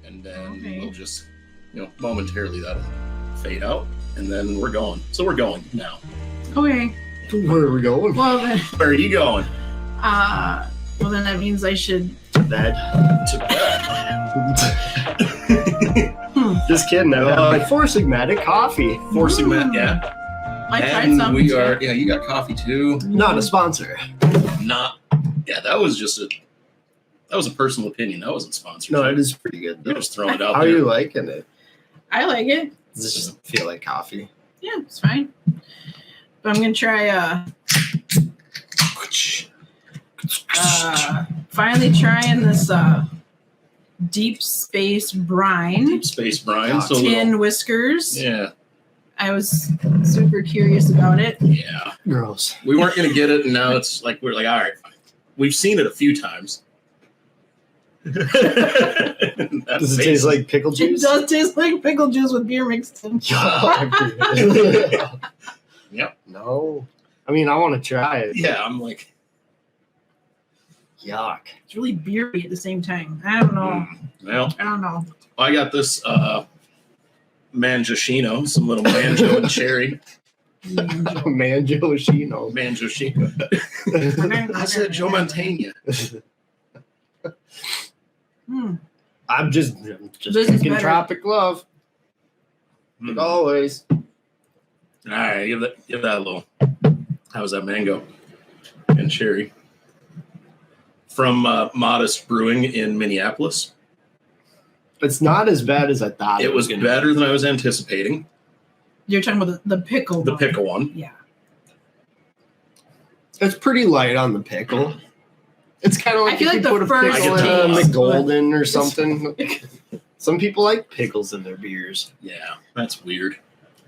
and then we'll just, momentarily that'll fade out, and then we're going. So we're going now. Okay. Where are we going? Well then. Where are you going? Well then that means I should. To bed. To bed. Just kidding. I had my Four Sigmatic coffee. Four Sigmatic, yeah. I tried And some. we are, you got coffee too. Not a sponsor. That was a personal opinion. That wasn't sponsored. No, it is pretty good. You're just throwing it out How there. are you liking it? I like it. Does it just feel like coffee? Yeah, it's fine. But I'm gonna try finally trying this Deep Space Brine. Deep Space Brine. So Tin Whiskers. Yeah. I was super curious about it. Yeah. Gross. We weren't going to get it, and now it's like, we're like, all right, fine. We've seen it a few times. Does it taste like pickle It juice? does taste like pickle juice with beer mixed in. Yep. No. I mean, I want to try it. Yeah, I'm like, Yuck. It's really beery at the same time. I don't know. Well, I don't know. I got this Mangoschino, some little mango and cherry. Mangoschino. I said Joe Montana. I'm just This is drinking better. Tropic Love. Like always. All right, give that a little. How's that mango and cherry? From Modist Brewing in Minneapolis. It's not as bad as I thought. It was better than I was anticipating. You're talking about the pickle. The one. pickle one. Yeah. It's pretty light on the pickle. It's kind of like I feel if like you the put a first pickle in a taste, McGolden or something. Some people like pickles in their beers. Yeah, that's weird.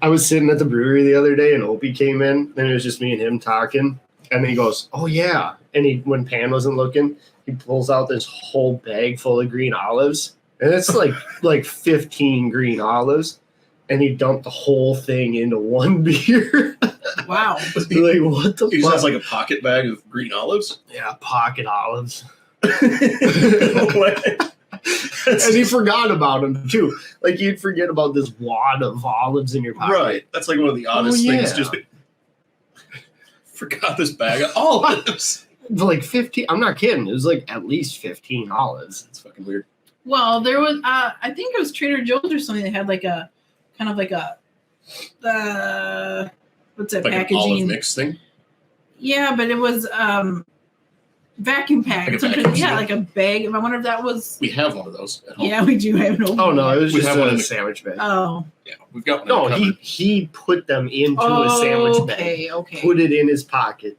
I was sitting at the brewery the other day and Opie came in and it was just me and him talking. And then he goes, "Oh yeah." And when Pan wasn't looking, he pulls out this whole bag full of green olives. And it's like 15 green olives. And he dumped the whole thing into one beer. Wow. Like, what the He just fuck? has like a pocket bag of green olives. Yeah, pocket olives. What? And he forgot about them too. Like you'd forget about this wad of olives in your pocket. Right. That's like one of the oddest things. yeah. Just forgot this bag of olives. Like 15. I'm not kidding. It was like at least 15 olives. It's fucking weird. Well, there was, I think it was Trader Joe's or something that had like a, kind of like a, what's that Like an packaging? olive mix thing. Yeah, but it was vacuum packed. Like a vacuum Yeah, seal? like a bag. I wonder if that was. We have one of those at home. Yeah, we do have no. Oh no, it was We just have one in a the- sandwich bag. Oh. Yeah, we've got one. No, in the cupboard. he put them into a sandwich bag, Okay. put it in his pocket,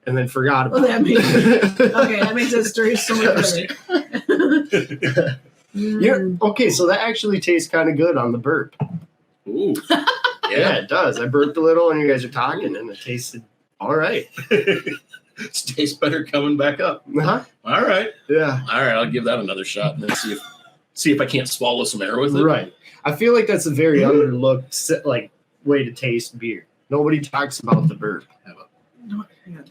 and then forgot about Well, that makes it. okay, that makes that story so much better. Yeah. Okay, so that actually tastes kind of good on the burp. Ooh. Yeah, Yeah. it does. I burped a little, and you guys are talking, and it tasted all right. It tastes better coming back up. Uh-huh. All right. Yeah. All right, I'll give that another shot and then see if I can't swallow some air with it. Right. I feel like that's a very underlooked way to taste beer. Nobody talks about the burp.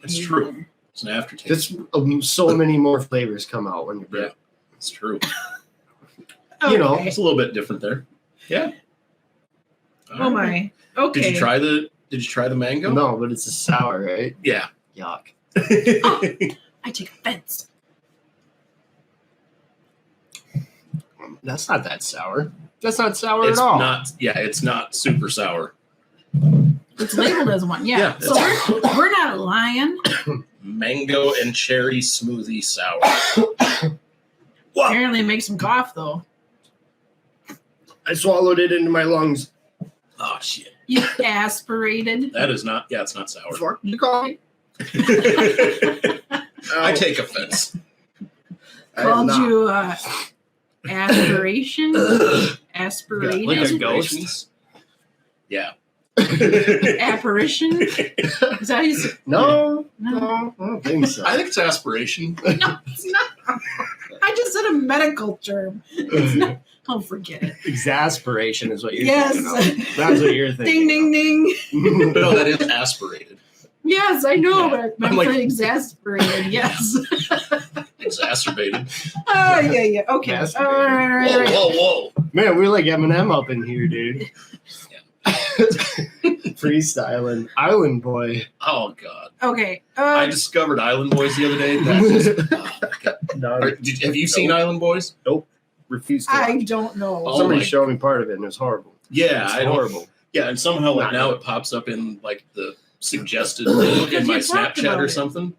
It's true. It's an aftertaste. Just so many more flavors come out when you Yeah, burp. it's true. You know, It's a little bit different there. Yeah. Oh my. Okay. Did you try the mango? No, but it's a sour, right? Yeah. Yuck. I take offense. That's not that sour. That's not sour It's at all. not. Yeah, it's not super sour. It's labeled as one. Yeah. Yeah, So we're not lying. Mango and cherry smoothie sour. Apparently it makes him cough though. I swallowed it into my lungs. Oh shit. You aspirated. That is not. Yeah, it's not sour. What did you call me? I take offense. I am Called not. you aspiration. Aspirated. Like a ghost? Yeah. Apparition. Is that how you say? No, No. no, I don't think so. I think it's aspiration. No, it's not. I just said a medical term. It's not. Oh, forget it. Exasperation is what you're Yes. thinking of. That's what you're thinking. Ding, ding, ding. Ding. No, that is aspirated. Yes, I know, Yeah. but I'm I'm like- exasperated. Yes. Exacerbated. Oh, yeah. Okay. Masturbated. All right. Whoa. Man, we're like Eminem up in here, dude. Freestyling. Island Boy. Oh God. Okay. I discovered Island Boys the other day. That just, oh, my God. No, Have you seen Island Boys? refused to I watch. don't know. Oh Somebody my- showed me part of it and it was horrible. Yeah, It's I don't. horrible. Yeah, and somehow like Not now good. it pops up in like the suggested in Because my you talked Snapchat about or it. something.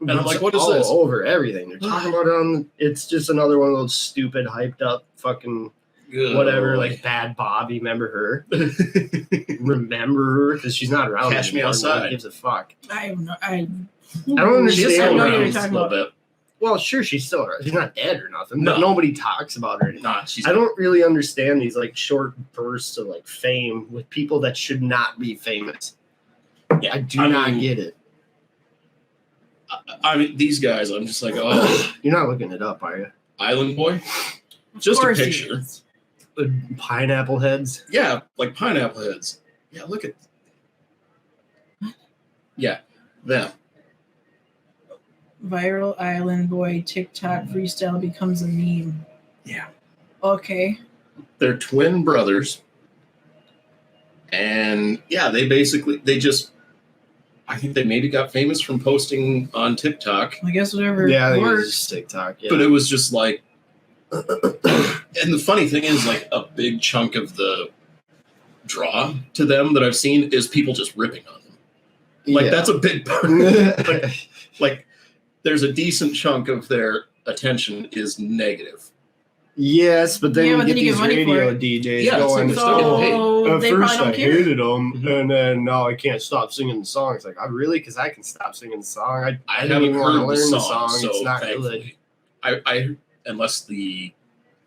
And I'm like, what is all this? over everything. They're talking about it on. It's just another one of those stupid, hyped up, fucking whatever. Like Bad Bobby, remember her? Remember her because she's not around. Cash Me anymore. Outside. Nobody gives a fuck. I have no. I don't She is understand still I know what around you're a talking little about. bit. Well, sure, she's still around. She's not dead or nothing. No. But nobody talks about her anymore. Nah, she's I don't really understand these like short bursts of like fame with people that should not be famous. Yeah, I do not get it. I mean, these guys, I'm just like, oh, You're not looking it up, are you? Island Boy? Of Just a course he picture. is. The pineapple heads. Yeah, like pineapple heads. Yeah, look at. Yeah, them. Viral Island Boy TikTok freestyle becomes a meme. Yeah. Okay. They're twin brothers. And yeah, they just, I think they maybe got famous from posting on TikTok, I guess whatever Yeah, I think it was works. just TikTok. Yeah. but it was just like, and the funny thing is, like, a big chunk of the draw to them that I've seen is people just ripping on them. Like, Yeah. that's a big part. Like, there's a decent chunk of their attention is negative. Yes, but then Yeah, you but get then you these get money for radio it. DJs Yeah, it's going. like they're still getting paid. So At they first, probably I don't care. hated them, Mhm. and then now I can't stop singing the song. It's like, I really, because I can stop singing the song. I didn't haven't even want to heard learn the song, so It's not good. thankfully. I unless the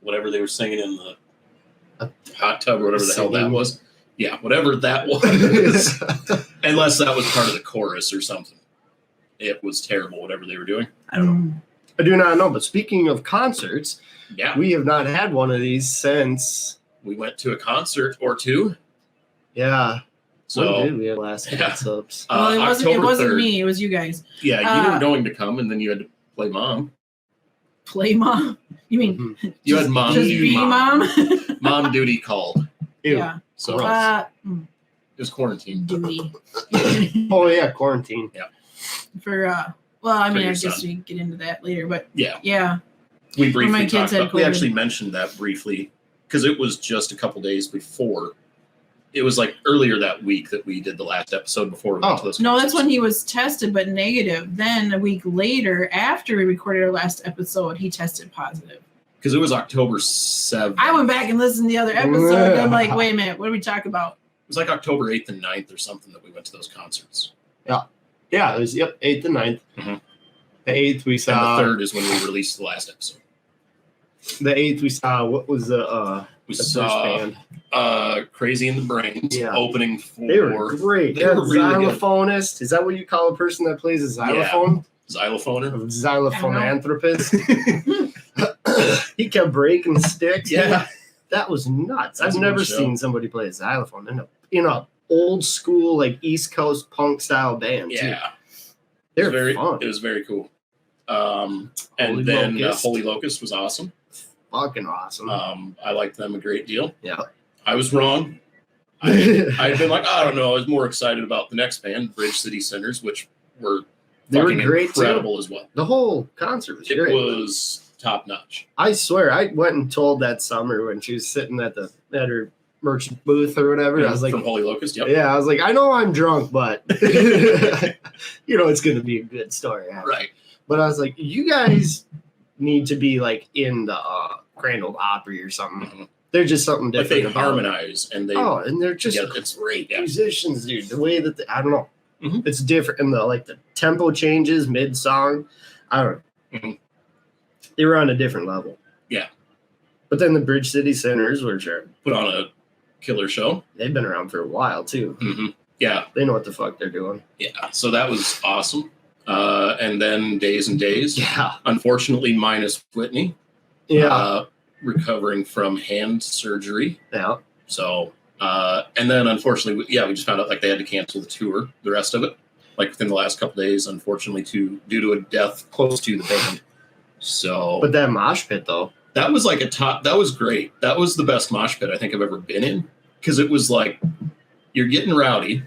whatever they were singing in the hot tub or whatever the hell that Singing. was. Yeah, whatever that was. Unless that was part of the chorus or something. It was terrible, whatever they were doing. I don't know. I do not know. But speaking of concerts, Yeah, we have not had one of these since. we went to a concert or two. Yeah. So when did we have last Yeah. Catsups? Well, it wasn't October 3rd. me. It was you guys. Yeah, you were Uh, going to come, and then you had to play mom. Play mom. You mean You had mom just duty. be mom? Mom duty called. Ew. Yeah. So Gross. it was quarantine. Duty. Oh yeah, quarantine. For well, I For mean, your I guess son. we get into that later, but Yeah. yeah. We my briefly kids talked had about. We COVID. actually mentioned that briefly because it was just a couple days before. It was like earlier that week that we did the last episode before we went to those. No, that's concerts. when he was tested but negative. Then a week later, after we recorded our last episode, he tested positive. Because it was October 7th. I went back and listened to the other episode. And I'm like, wait a minute, what did we talk about? It was like October 8th and 9th or something that we went to those concerts. Yeah, it was 8th and 9th. Mhm. The 8th we And saw. the 3rd is when we released the last episode. The 8th we saw. What was the We first saw band? Crazy in the Brains Yeah. opening for They were great. They were really good. Xylophonist. Is that what you call a person that plays a xylophone? Xylophoner. A xylophonanthropist. He kept breaking sticks. Yeah. That was nuts. That was I've a good never show. seen somebody play a xylophone in a old school like East Coast punk style band. too. Yeah. They're very fun. It was very cool. And Holy then Locust. Holy Locust was awesome. Fucking awesome. I liked them a great deal. Yeah. I was wrong. I'd been like, I don't know. I was more excited about the next band, Bridge City Sinners, which were They were fucking great, too. incredible as well. The whole concert was It great. was top notch. I swear, I went and told that summer when she was sitting at her merchant booth or whatever. I was like, from Holy Locust. Yep. yeah, I was like, I know I'm drunk, but it's going to be a good story. Right. But I was like, you guys need to be like in the Grand Ole Opry or something. Mhm. They're just something Like different. they about harmonize and they. Oh, and they're just yeah, it's great. Yeah. musicians, dude. The way that I don't know, Mhm. it's different, and the tempo changes mid song. I don't know. Mhm. They were on a different level. Yeah. But then the Bridge City Sinners, which Put on a killer show. they've been around for a while too. hmm Yeah. They know what the fuck they're doing. Yeah. So that was awesome. And then Days and Days. Yeah. Unfortunately, minus Whitney. Yeah. Recovering from hand surgery. Yeah. So, and then unfortunately, we just found out like they had to cancel the tour, the rest of it. like within the last couple days, unfortunately, due to a death close to the band. So, But that mosh pit though, that was like that was great. That was the best mosh pit I think I've ever been in, because it was like you're getting rowdy,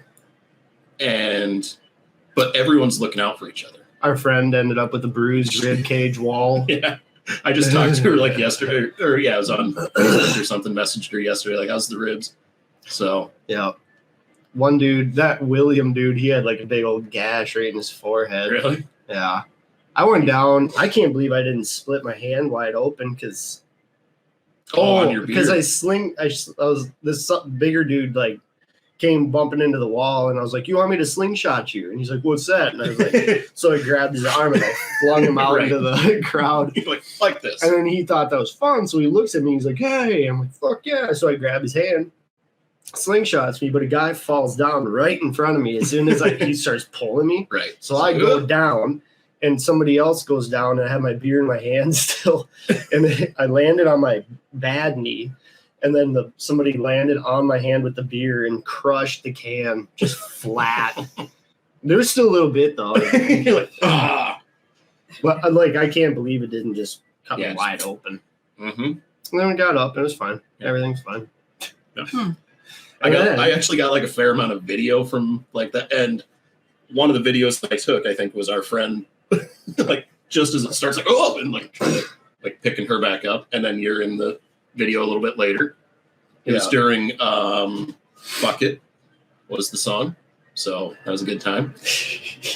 but everyone's looking out for each other. our friend ended up with a bruised rib cage wall. Yeah. I just talked to her like yesterday, or I was on Facebook or something, messaged her yesterday, like, how's the ribs? So, Yeah. One dude, that William dude, he had like a big old gash right in his forehead. really? Yeah. I went down. I can't believe I didn't split my hand wide open because On your beard. because I was this bigger dude like came bumping into the wall and I was like, you want me to slingshot you? And he's like, what's that? And I was like, so I grabbed his arm and I flung him out Right. into the crowd. like this. And then he thought that was fun. So he looks at me. He's like, hey. I'm like, fuck yeah. So I grab his hand, slingshots me, but a guy falls down right in front of me as soon as he starts pulling me. Right. So I go down and somebody else goes down and I have my beer in my hand still. And I landed on my bad knee. And then somebody landed on my hand with the beer and crushed the can just flat. There was still a little bit though. You're like, ah. But like, I can't believe it didn't just cut Yeah, me wide open. Mm-hmm. And then we got up and it was fine. Yeah. Everything's fine. Hmm. I actually got like a fair amount of video from like that. And one of the videos that I took, I think, was our friend, like just as it starts, like, oh, and like trying to like picking her back up. And then you're in the video a little bit later. It was during Bucket was the song. So that was a good time.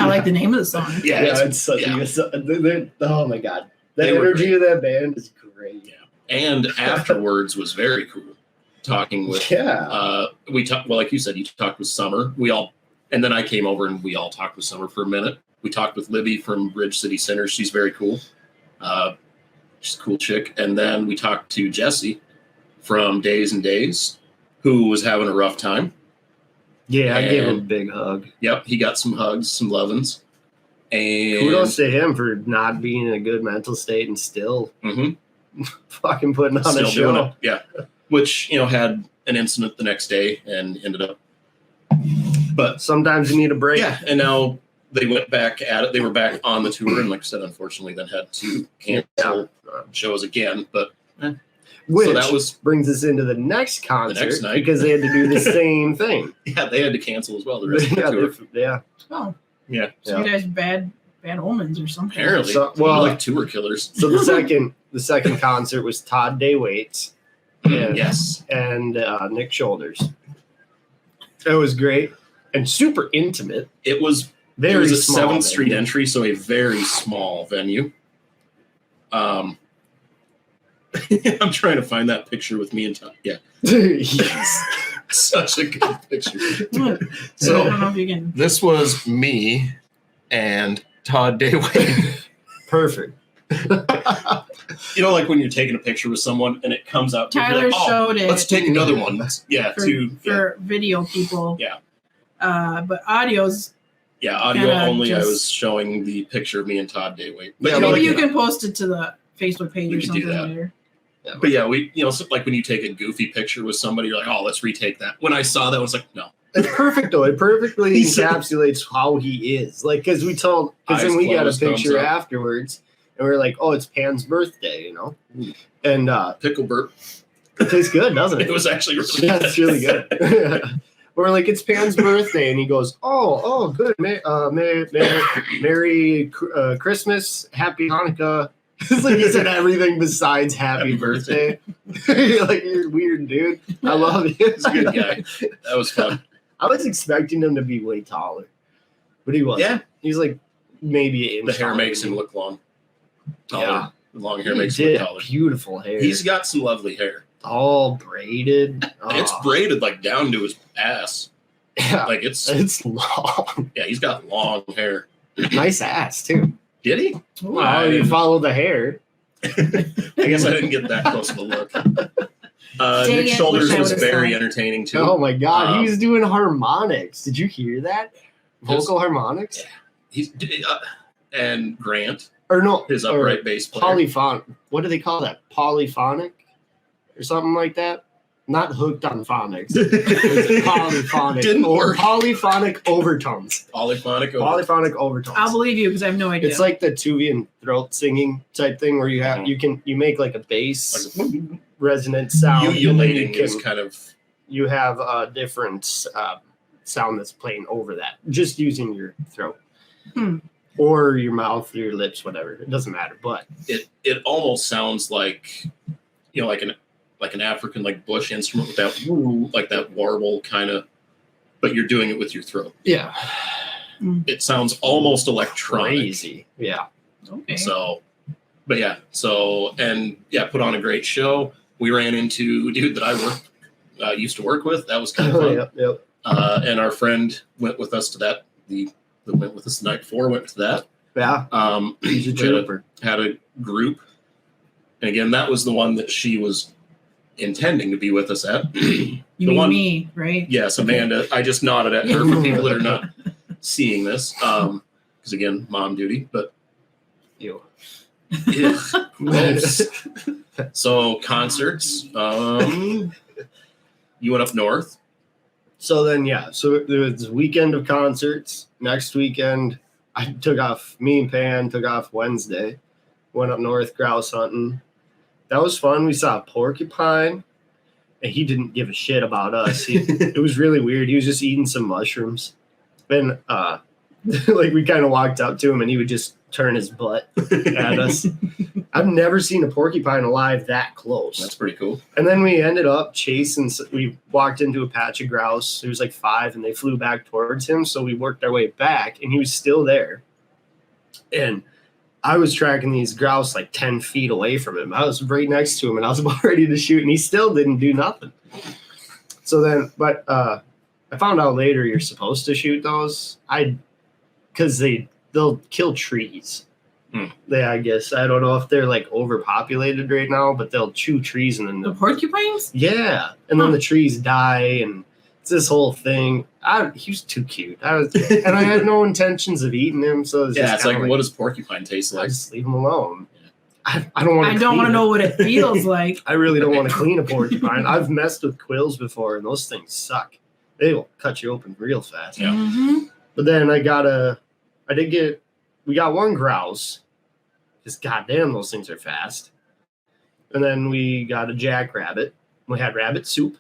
I like the name of the song. Yeah, it's such a good song. Oh my God. The They were energy of that band is great. Yeah. And afterwards was very cool. Talking with we talked, well, like you said, you talked with Summer. And then I came over and we all talked with Summer for a minute. We talked with Libby from Bridge City Center. She's very cool. She's a cool chick. And then we talked to Jesse from Days and Days, who was having a rough time. Yeah, I gave him a And- big hug. Yep, he got some hugs, some lovin's. And Kudos to him for not being in a good mental state and still Mhm. fucking putting on a Still show. doing it. Yeah. Which, had an incident the next day and ended up. But Sometimes you need a break. yeah, and now they went back at it. They were back on the tour, and like I said, unfortunately, then had to cancel shows again. But Which so that was brings us into the next concert next night. because they had to do the same thing. yeah, they had to cancel as well the rest of the yeah, tour. yeah. Oh, Yeah, so you guys bad omens or something. apparently, So- well, well- like tour killers. So the second concert was Todd Day Waits and, Yes, and Nick Shoulders. It was great and super intimate. it was. Very It was a small 7th Street venue. entry, so a very small venue. I'm trying to find that picture with me and Todd. Yeah, Yes. such a good picture. What? I So don't know if you can. this was me and Todd Dayway. Perfect. Like when you're taking a picture with someone and it comes out. you're Tyler like, oh, showed it. let's take another one. for video people. Yeah. But audio's Audio kinda only. I just- was showing the picture of me and Todd Dayway. Yeah, But, maybe like, you can post it to the Facebook page We or could do something that. later. But yeah, so like when you take a goofy picture with somebody, you're like, oh, let's retake that. When I saw that, I was like, no. It's perfect though. It perfectly He's- encapsulates how he is. Like, because Eyes then we got a closed, thumbs picture up. afterwards, and we are like, "Oh, it's Pan's birthday," And Pickle burp. it tastes good, doesn't it? It was actually really Yeah, it's really good. We're like, it's Pan's birthday, and he goes, "Oh, good, Merry Christmas, Happy Hanukkah." It's like he said everything besides Happy Birthday. You're like, you're weird, dude. I love you. He's a good guy. That was fun. I was expecting him to be way taller, but he wasn't. Yeah. He's like maybe an The inch hair taller makes than him me. look long. Taller. Yeah. The long hair He makes him did look taller. beautiful hair. He's got some lovely hair. all braided. It's Oh, braided like down to his ass. yeah, Like it's long. yeah, he's got long hair. Nice ass too. Did he? Wow, you follow the hair. I guess I didn't get that close of a look. Dang Nick it, Shoulders wish I was would've very saw. entertaining too. Oh my god, Um, he's doing harmonics. Did you hear that? Vocal harmonics? He's and Grant, Or no, his or upright bass player. polyphonic. What do they call that? Polyphonic or something like that? not hooked on phonics. It's polyphonic. Didn't work. Polyphonic overtones. Polyphonic overtones. I'll believe you because I have no idea. It's like the Tuvian throat singing type thing where you have you make like a bass resonant sound. Ululating is kind of. You have a different sound that's playing over that, just using your throat or your mouth or your lips, whatever. It doesn't matter. But it almost sounds like, like an African like bush instrument with that like that warble kind of, but you're doing it with your throat. Yeah, it sounds almost electronic. Crazy. Yeah. Okay. So, but yeah. So put on a great show. We ran into a dude that I used to work with. That was kind of fun. Yep. And our friend went with us to that. That went with us the night before went to that. Yeah. He's a trooper. Had a group. And again, that was the one that she was intending to be with us at. You mean me, right? Yes, Amanda. I just nodded at her for people that are not seeing this. Because again, mom duty. But ew. Yeah, gross. So concerts. You went up north. So then, so there was a weekend of concerts. Next weekend, me and Pan took off Wednesday. Went up north grouse hunting. That was fun. We saw a porcupine, and he didn't give a shit about us. It was really weird. He was just eating some mushrooms. Then, like, we kind of walked up to him, and he would just turn his butt at us. I've never seen a porcupine alive that close. That's pretty cool. And then we ended up chasing. We walked into a patch of grouse. There was like 5, and they flew back towards him. So we worked our way back, and he was still there. And I was tracking these grouse like 10 feet away from him. I was right next to him, and I was about ready to shoot, and he still didn't do nothing. So then, but I found out later you're supposed to shoot those. Because they'll kill trees. Yeah, I guess. I don't know if they're like overpopulated right now, but they'll chew trees and then the porcupines? Yeah. And then the trees die, and it's this whole thing. He was too cute. And I had no intentions of eating him, so it's like, what does porcupine taste like? I just leave him alone. I don't want to. I don't want to know what it feels like. I really don't want to clean a porcupine. I've messed with quills before, and those things suck. They will cut you open real fast. Yeah. Mm-hmm. But then we got one grouse. Just goddamn, those things are fast. And then we got a jackrabbit. We had rabbit soup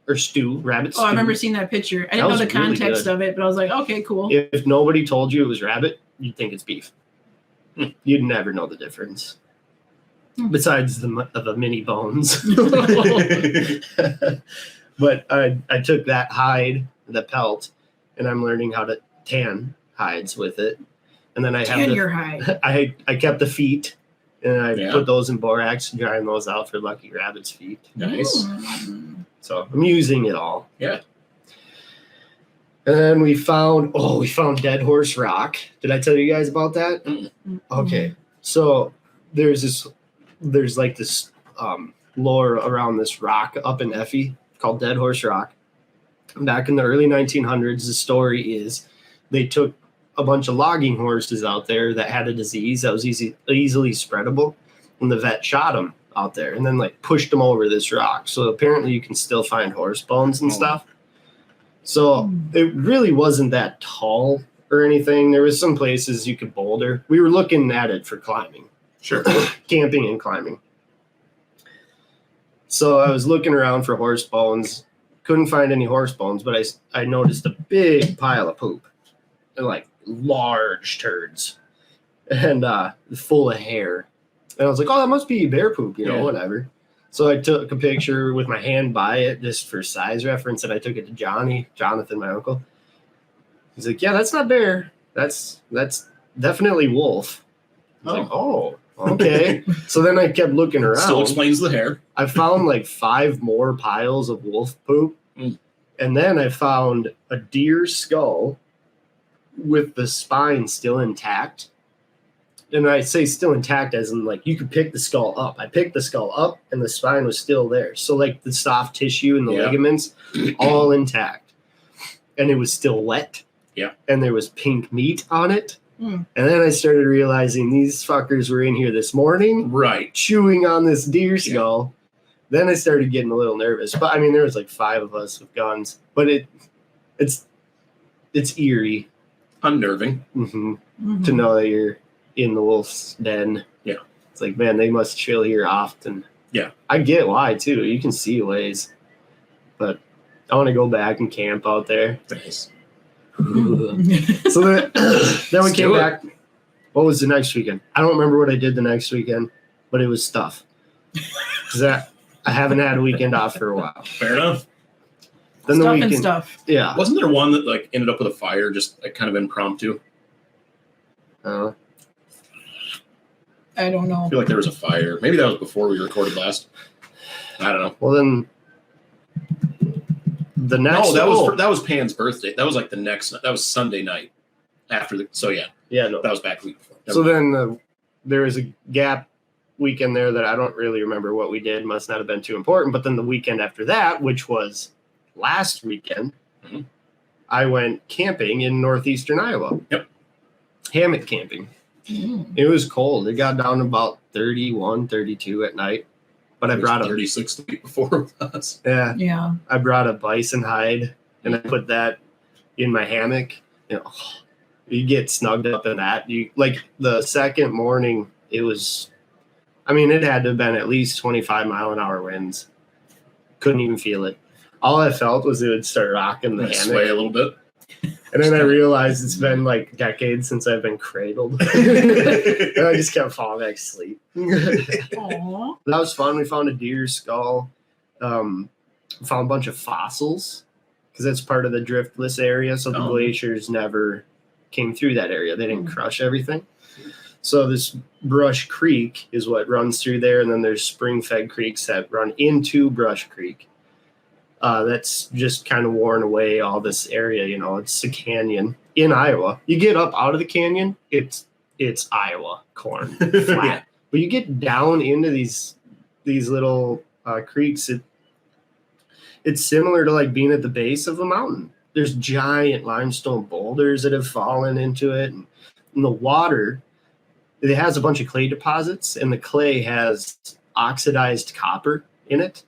or stew, rabbit stew. I remember seeing that picture. I didn't know the context of it, but I was like, okay, cool. If nobody told you it was rabbit, you'd think it's beef. You'd never know the difference. Besides the mini bones. But I took that hide, the pelt, and I'm learning how to tan hides with it. And then I your hide. I kept the feet, and I put those in borax, drying those out for lucky rabbit's feet. Nice. So I'm using it all. Yeah. And then we found Dead Horse Rock. Did I tell you guys about that? Mm-hmm. Okay. So there's like this lore around this rock up in Effie called Dead Horse Rock. Back in the early 1900s, the story is they took a bunch of logging horses out there that had a disease that was easily spreadable, and the vet shot them out there and then like pushed them over this rock. So apparently you can still find horse bones and stuff. So it really wasn't that tall or anything. There was some places you could boulder. We were looking at it for climbing. Sure. Camping and climbing. So I was looking around for horse bones. Couldn't find any horse bones, but I noticed a big pile of poop. Like large turds. And full of hair. And I was like, oh, that must be bear poop, whatever. So I took a picture with my hand by it just for size reference, and I took it to Jonathan, my uncle. He's like, yeah, that's not bear. That's definitely wolf. I was like, oh, okay. So then I kept looking around. Still explains the hair. I found like 5 more piles of wolf poop. And then I found a deer skull with the spine still intact. And I say still intact as in like you could pick the skull up. I picked the skull up and the spine was still there. So like the soft tissue and the ligaments, all intact. And it was still wet. Yeah. And there was pink meat on it. And then I started realizing these fuckers were in here this morning. Right. Chewing on this deer skull. Then I started getting a little nervous. But I mean, there was like 5 of us with guns. But it's eerie. Unnerving. Mm-hmm. To know that you're in the wolf's den. Yeah. It's like, man, they must chill here often. Yeah. I get why, too. You can see ways. But I want to go back and camp out there. Nice. So then we came back. What was the next weekend? I don't remember what I did the next weekend, but it was stuff. Because I haven't had a weekend off for a while. Fair enough. Then Stuff the weekend, and stuff. Yeah. Wasn't there one that like ended up with a fire, just like kind of impromptu? I I don't know. I feel like there was a fire. Maybe that was before we recorded last. I don't know. Well, then the next. No, that was Pan's birthday. That was like the next. That was Sunday night after the. So yeah. Yeah, no. That was back a week before. So then there was a gap weekend there that I don't really remember what we did. Must not have been too important. But then the weekend after that, which was last weekend, I went camping in northeastern Iowa. Yep. Hammock camping. Mm. It was cold. It got down to about 31, 32 at night. But I brought 36 the week before with us. Yeah. I brought a bison hide and I put that in my hammock. You know, you get snugged up in that. You like the second morning, it was. I mean, it had to have been at least 25-mile-an-hour winds. Couldn't even feel it. All I felt was it would start rocking the hammock. Sway a little bit. And then I realized it's been like decades since I've been cradled. And I just kept falling back to sleep. Aww. That was fun. We found a deer skull. Found a bunch of fossils because that's part of the driftless area. So the glaciers never came through that area. They didn't crush everything. So this Brush Creek is what runs through there. And then there's spring-fed creeks that run into Brush Creek. That's just kind of worn away all this area. You know, it's a canyon in Iowa. You get up out of the canyon, it's Iowa corn flat. Yeah. But you get down into these little creeks. It's similar to like being at the base of a mountain. There's giant limestone boulders that have fallen into it, and the water. It has a bunch of clay deposits, and the clay has oxidized copper in it.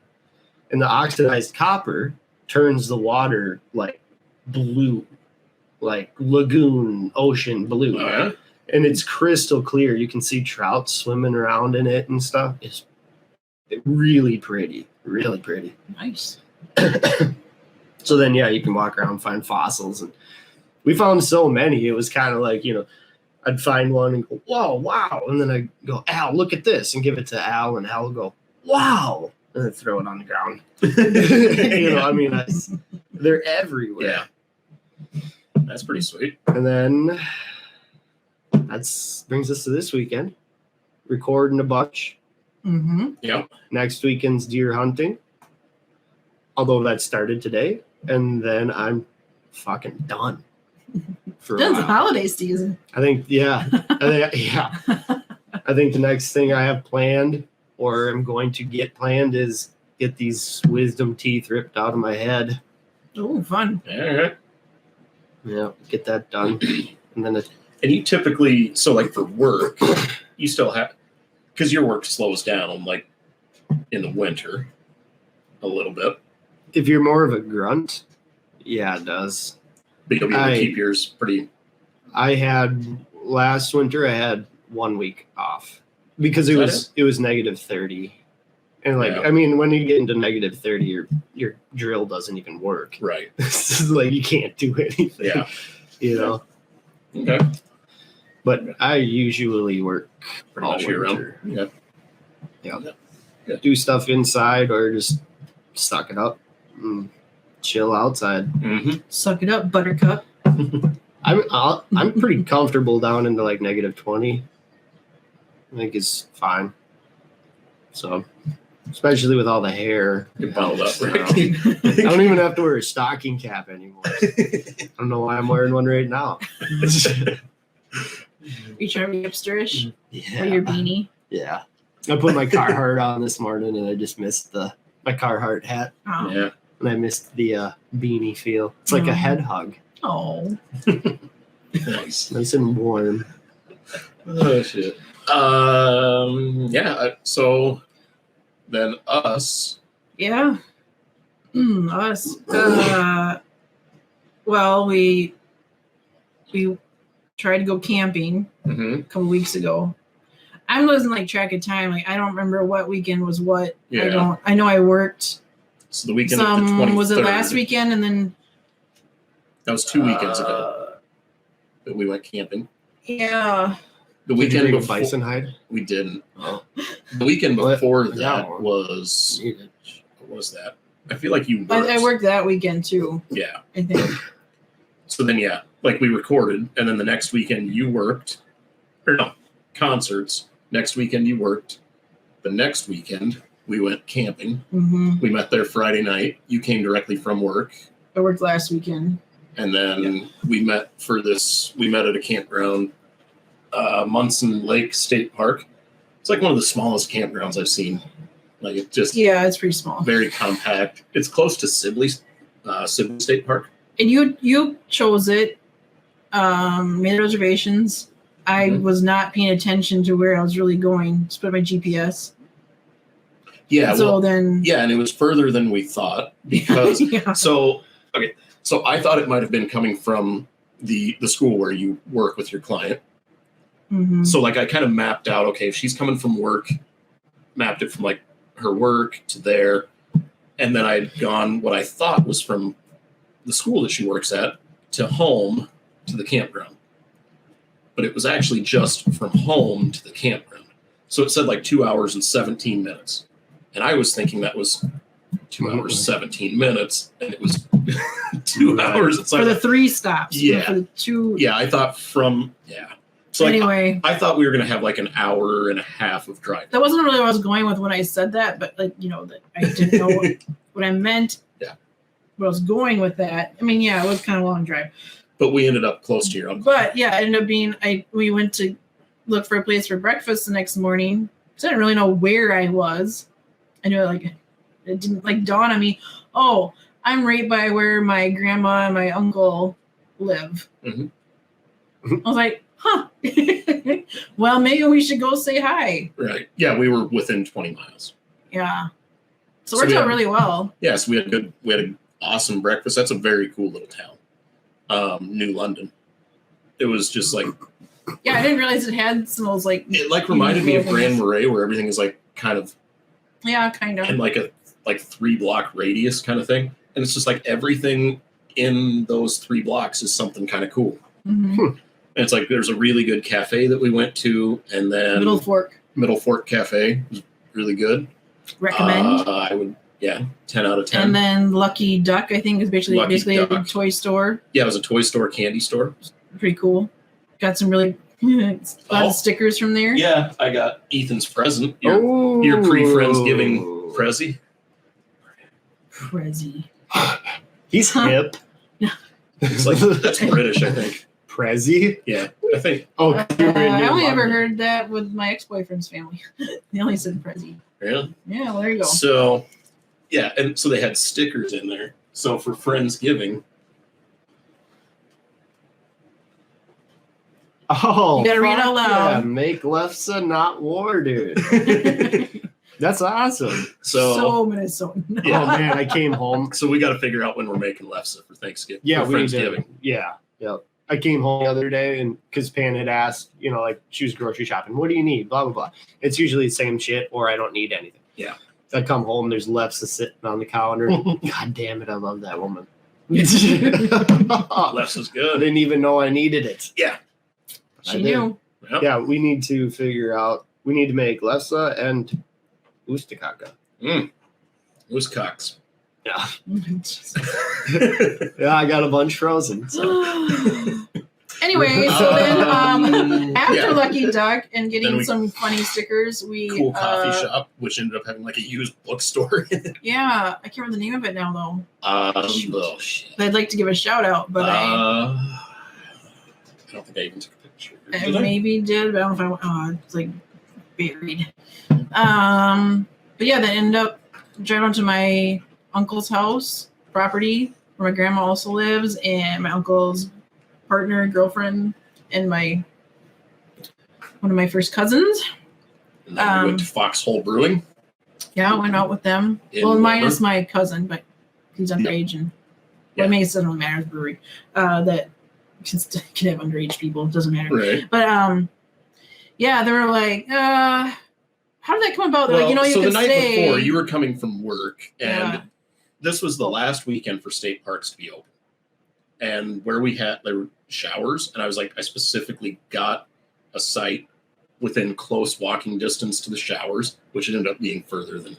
And the oxidized copper turns the water like blue, like lagoon, ocean blue. Oh, yeah? And it's crystal clear. You can see trout swimming around in it and stuff. It's really pretty, really pretty. Nice. So then, yeah, you can walk around and find fossils. And we found so many. It was kind of like, you know, I'd find one and go, whoa, wow. And then I'd go, Al, look at this, and give it to Al. And Al would go, wow. And then throw it on the ground. You know, I mean, they're everywhere. Yeah. That's pretty sweet. And then that brings us to this weekend. Recording a bunch. Mm-hmm. Yep. Next weekend's deer hunting. Although that started today. And then I'm fucking done. For Done the holiday season. I think, yeah. I think the next thing I have planned or I'm going to get planned is get these wisdom teeth ripped out of my head. Oh, fun. All right. Yeah, get that done. And then And you typically, so like for work, you still have, because your work slows down like in the winter a little bit. If you're more of a grunt, yeah, it does. But you'll be able to keep yours pretty. Last winter, I had 1 week off because it was -30. And like, yeah. I mean, when you get into -30, your drill doesn't even work. Right. This is like, you can't do anything. Yeah. You know? Okay. But I usually work pretty much year round. Yeah. Do stuff inside or just suck it up and chill outside. Mm-hmm. Suck it up, buttercup. I'm pretty comfortable down into like -20. I think it's fine. So, especially with all the hair. You're bundled up, right? I don't even have to wear a stocking cap anymore. I don't know why I'm wearing one right now. You trying to be hipsterish? Yeah. Or your beanie? Yeah. I put my Carhartt on this morning and I just missed my Carhartt hat. Oh. Yeah. And I missed the beanie feel. It's like a head hug. Oh. Nice and warm. Oh, shit. Yeah. So Then us. Yeah. Us. Well, we tried to go camping a couple weeks ago. I'm losing like track of time. Like I don't remember what weekend was what. Yeah. I know I worked. So the weekend of the 23rd. Was it last weekend and then that was 2 weekends ago that we went camping. Yeah. The weekend before bison hide? We didn't. Oh. The weekend before that was what was that? I feel like you worked. I worked that weekend too. Yeah. I think. So then like we recorded and then the next weekend you worked. Or no, concerts. Next weekend you worked. The next weekend we went camping. Mm-hmm. We met there Friday night. You came directly from work. I worked last weekend. And then we met at a campground, Munson Lake State Park. It's like one of the smallest campgrounds I've seen. Like it just it's pretty small. Very compact. It's close to Sibley State Park. And you chose it, made reservations. I was not paying attention to where I was really going. Just put my GPS. Yeah. So then. Yeah, and it was further than we thought because. So I thought it might have been coming from the school where you work with your client. Mm-hmm. So like I kind of mapped out, okay, if she's coming from work, mapped it from like her work to there. And then I'd gone what I thought was from the school that she works at to home to the campground. But it was actually just from home to the campground. So it said like 2 hours and 17 minutes. And I was thinking that was 2 hours, 17 minutes, and it was 2 hours. It's like, for the 3 stops. Yeah. For the 2. Yeah, I thought So anyway. I thought we were going to have like an hour and a half of driving. That wasn't really what I was going with when I said that, but like, that I didn't know what I meant. Yeah. What I was going with that. I mean, it was kind of a long drive. But we ended up close to your uncle. But it ended up being, we went to look for a place for breakfast the next morning. So I didn't really know where I was. I knew it didn't like dawn on me. Oh, I'm right by where my grandma and my uncle live. Mm-hmm. I was like, huh. Well, maybe we should go say hi. Right. Yeah, we were within 20 miles. Yeah. So it worked out really well. Yeah, so we had an awesome breakfast. That's a very cool little town. New London. It was just like I didn't realize it had some of those like it like reminded me of Grand Marais where everything is like kind of and like a 3-block radius kind of thing. And it's just like everything in those 3 blocks is something kind of cool. Mm-hmm. And it's like there's a really good cafe that we went to, and then Middle Fork Cafe was really good. Recommend. I would 10 out of 10. And then Lucky Duck, I think, is basically a toy store. Yeah, it was a toy store, candy store. Pretty cool. Got some really a lot of stickers from there. Yeah, I got Ethan's present. Your pre-Friendsgiving Prezi. He's hip. It's like that's British, I think. Prezi? Yeah, I think. I only ever heard that with my ex-boyfriend's family. They only said Prezi. Really? Yeah, well, there you go. So, and so they had stickers in there. So for Friendsgiving. Oh, you gotta read out loud. Yeah, make lefse, not war, dude. That's awesome. So Minnesota. Yeah. Oh man, I came home. So we got to figure out when we're making lefse for Thanksgiving. Yeah, for Friendsgiving. Yeah. I came home the other day and because Pan had asked, like she was grocery shopping. What do you need? Blah blah blah. It's usually the same shit, or I don't need anything. Yeah. I come home, there's lefse sitting on the counter. God damn it, I love that woman. Lefse's good. I didn't even know I needed it. Yeah. She knew. Yep. Yeah, we need to figure out. We need to make lefse and oostakaka. Ooskaks. Yeah. Yeah, I got a bunch frozen. So. Anyway, so then after Lucky Duck and getting some funny stickers, cool coffee shop, which ended up having like a used bookstore in it. Yeah, I can't remember the name of it now though. Shit. I'd like to give a shout out, but I don't think I even took a picture. I maybe did, but I don't know if it's like buried. But yeah, that ended up driving to my uncle's house property where my grandma also lives, and my uncle's partner, girlfriend, and one of my first cousins. And then we went to Foxhole Brewing. Yeah, I went out with them. Well, minus my cousin, but he's underage, and well, I mean, it doesn't matter. It's a brewery that can have underage people. It doesn't matter. Right. But yeah, they were like, how did that come about? They're like, you so can the night stay. before, you were coming from work, and this was the last weekend for state parks to be open. And where there were showers, and I was like, I specifically got a site within close walking distance to the showers, which ended up being further than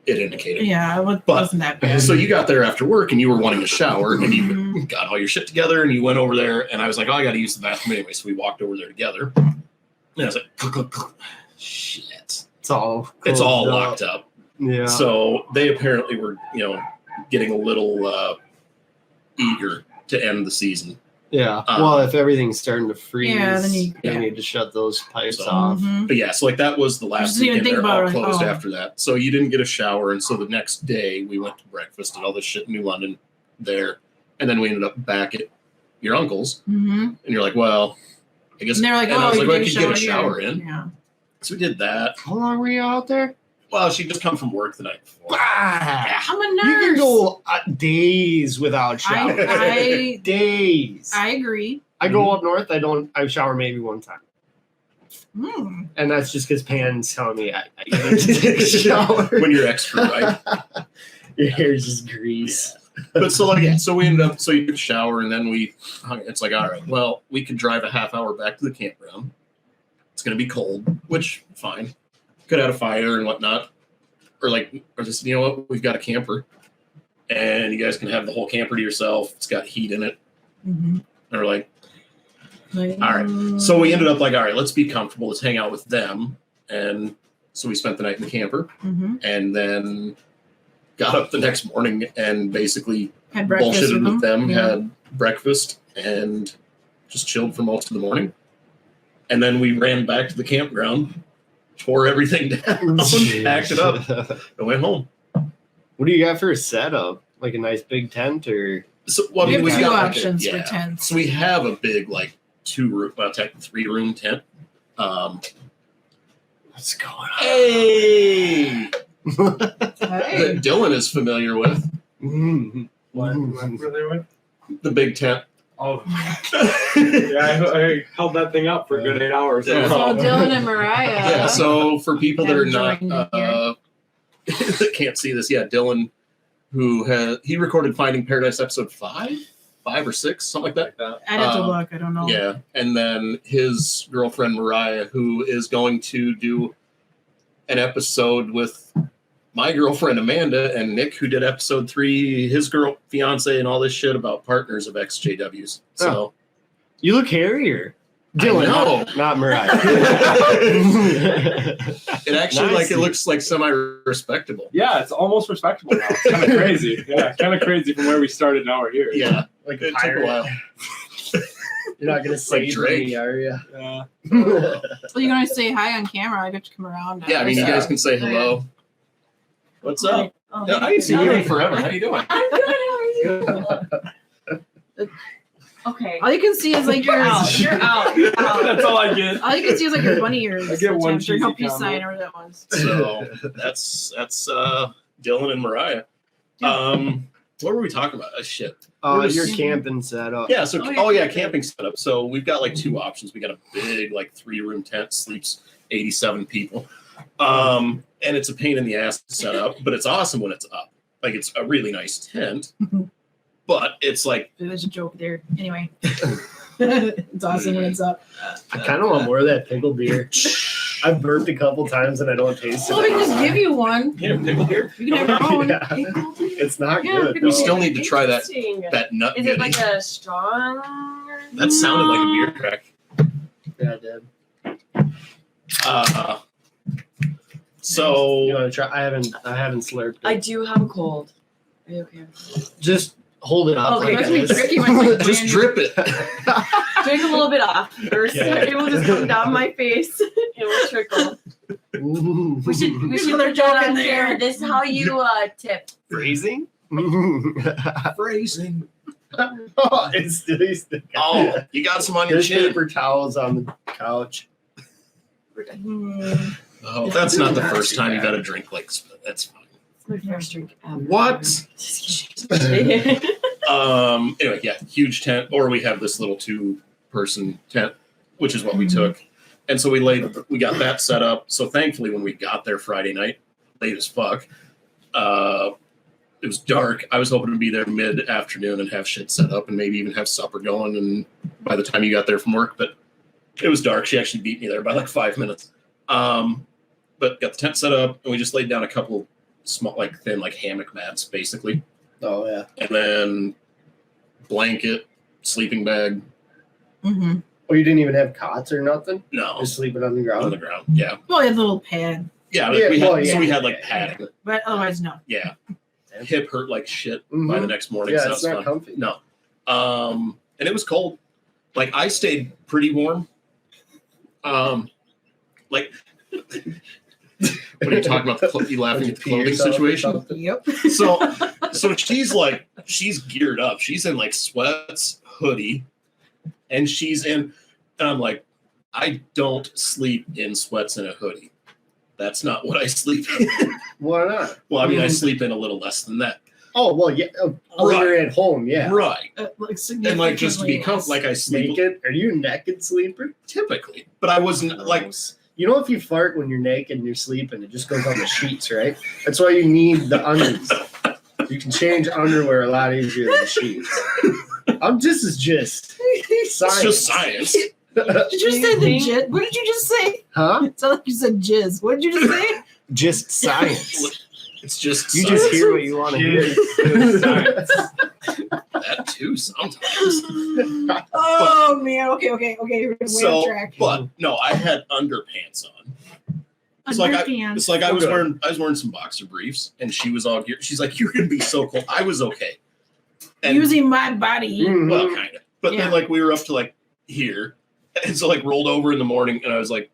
it indicated. Yeah, it wasn't that bad. So you got there after work, and you were wanting a shower, and you got all your shit together, and you went over there, and I was like, oh, I got to use the bathroom anyway. So we walked over there together, and I was like, shit. It's all locked up. Yeah. So they apparently were, getting a little eager to end the season. Yeah. Well, if everything's starting to freeze, then you need to shut those pipes off. But yeah, so like that was the last weekend. They're all closed after that. So you didn't get a shower, and so the next day we went to breakfast and all this shit in New London there, and then we ended up back at your uncle's, and you're like, well, I guess. And they're like, I was like, well, I could get a shower here. in. Yeah. So we did that. How long were you out there? Well, she just come from work the night before. I'm a nurse. You can go days without showering. Days. I agree. I go up north. I shower maybe one time. And that's just because Pan's telling me I need to take a shower. When you're extra, right? Your hair's just grease. Yeah. But so we ended up, so you could shower, and then it's like, all right, well, we could drive a half hour back to the campground. It's going to be cold, which, fine. Could have a fire and whatnot. Or just, you know what, we've got a camper, and you guys can have the whole camper to yourself. It's got heat in it. And we're like, all right. So we ended up like, all right, let's be comfortable. Let's hang out with them. And so we spent the night in the camper, and then got up the next morning and basically had breakfast bullshitted with them, had breakfast, and just chilled for most of the morning. And then we ran back to the campground, tore everything down, packed it up, and went home. What do you got for a setup? Like a nice big tent, or? So, well, we have two got options for tents. So we have a big, 3-room tent. What's going on? Hey! That Dylan is familiar with. What were they with? The big tent. Oh, yeah, I held that thing up for a good 8 hours. Yeah. So Dylan and Mariah. Yeah, so for people that are not, that can't see this, Dylan, he recorded Finding Paradise episode 5 or 6, something like that. I'd have to look, I don't know. Yeah, and then his girlfriend Mariah, who is going to do an episode with my girlfriend Amanda and Nick, who did episode 3, his fiance, and all this shit about partners of XJWs. So you look hairier. Dylan, not Mariah. It actually it looks like semi-respectable. Yeah, it's almost respectable now. It's kind of crazy. Yeah, kind of crazy from where we started. Now we're here. Yeah, like it took a while. You're not gonna say Drake, are you? Yeah. Well, you're gonna say hi on camera. I get to come around. Yeah, I mean, you guys can say hello. What's up? Oh, I ain't seen you in forever. How you doing? I'm good. How are you? Okay. All you can see is like You're out. You're out. That's all I get. All you can see is like your bunny ears. I get one cheesy help you comment. sign or that was. So that's Dylan and Mariah. What were we talking about? Shit. Your camping setup. Yeah. So camping setup. So we've got 2 options. We got a big 3-room tent, sleeps 87 people. And it's a pain in the ass to set up, but it's awesome when it's up. It's a really nice tent. But it's there's a joke there. Anyway, it's awesome when it's up. I kind of want more of that pickle beer. I've burped a couple times and I don't taste it. Well, we can just give you one. Yeah, pickle beer. You can have your own. Yeah. It's not good. We still need to try that nut. Is it like a strong? That sounded like a beer crack. Yeah, it did. So you want to try? I haven't slurped it. I do have a cold. Are you okay? Just hold it up. Okay, That's gonna be tricky when Just drip it. Drink a little bit off first. Okay. It will just come down my face. It will trickle. We should Another put joke that in on there. there. This is how you tip. Phrasing? Phrasing. It's still You got some on your There's chin. paper towels on the couch. Oh, that's not the first time you've had a drink like split. That's fine. It's my first drink ever. What? Just kidding. Anyway, yeah, huge tent, or we have this little 2-person tent, which is what we took. And so we got that set up. So thankfully, when we got there Friday night, late as fuck, it was dark. I was hoping to be there mid-afternoon and have shit set up and maybe even have supper going. And by the time you got there from work, but it was dark. She actually beat me there by like 5 minutes. But got the tent set up and we just laid down a couple small, like thin, like hammock mats, basically. Oh yeah. And then blanket, sleeping bag. Mm-hmm. Oh, you didn't even have cots or nothing? No, Just sleeping on the ground? on the ground. Yeah. Well, we had a little pad, Yeah. Like Yeah, So we had like padding. but otherwise, no. Yeah. Hip hurt like shit by Mhm. the next morning. Yeah, So it's that not was fun. comfy. No. And it was cold. Like I stayed pretty warm. Like what are you talking about? You laughing at the clothing situation? Yep. So she's geared up. She's in like sweats, hoodie, and and I'm like, I don't sleep in sweats and a hoodie. That's not what I sleep in. Why not? Well, I mean, I sleep in a little less than that. Oh, well, yeah. When you're at home, yeah. Right. Like And like just to be comfortable, like I sleep Naked? Are you a naked sleeper? typically, but I wasn't like, Gross. You know, if you fart when you're naked and you're sleeping, it just goes on the sheets, right? That's why you need the undies. You can change underwear a lot easier than sheets. This is just it's science. just science. Did you say the jizz? What did you just say? Huh? It sounded like you said jizz. What did you just say? Just science. It's just You science. just hear what you want to hear. That too sometimes. Oh man. Okay. You're way So, off track. but no, I had underpants on. It's like I was wearing some boxer briefs, and she was all geared. She's like, "You're gonna be so cold." I was okay. And, using my body. well, kind of. But Yeah. then like we were up to like here, and so like rolled over in the morning, and I was like,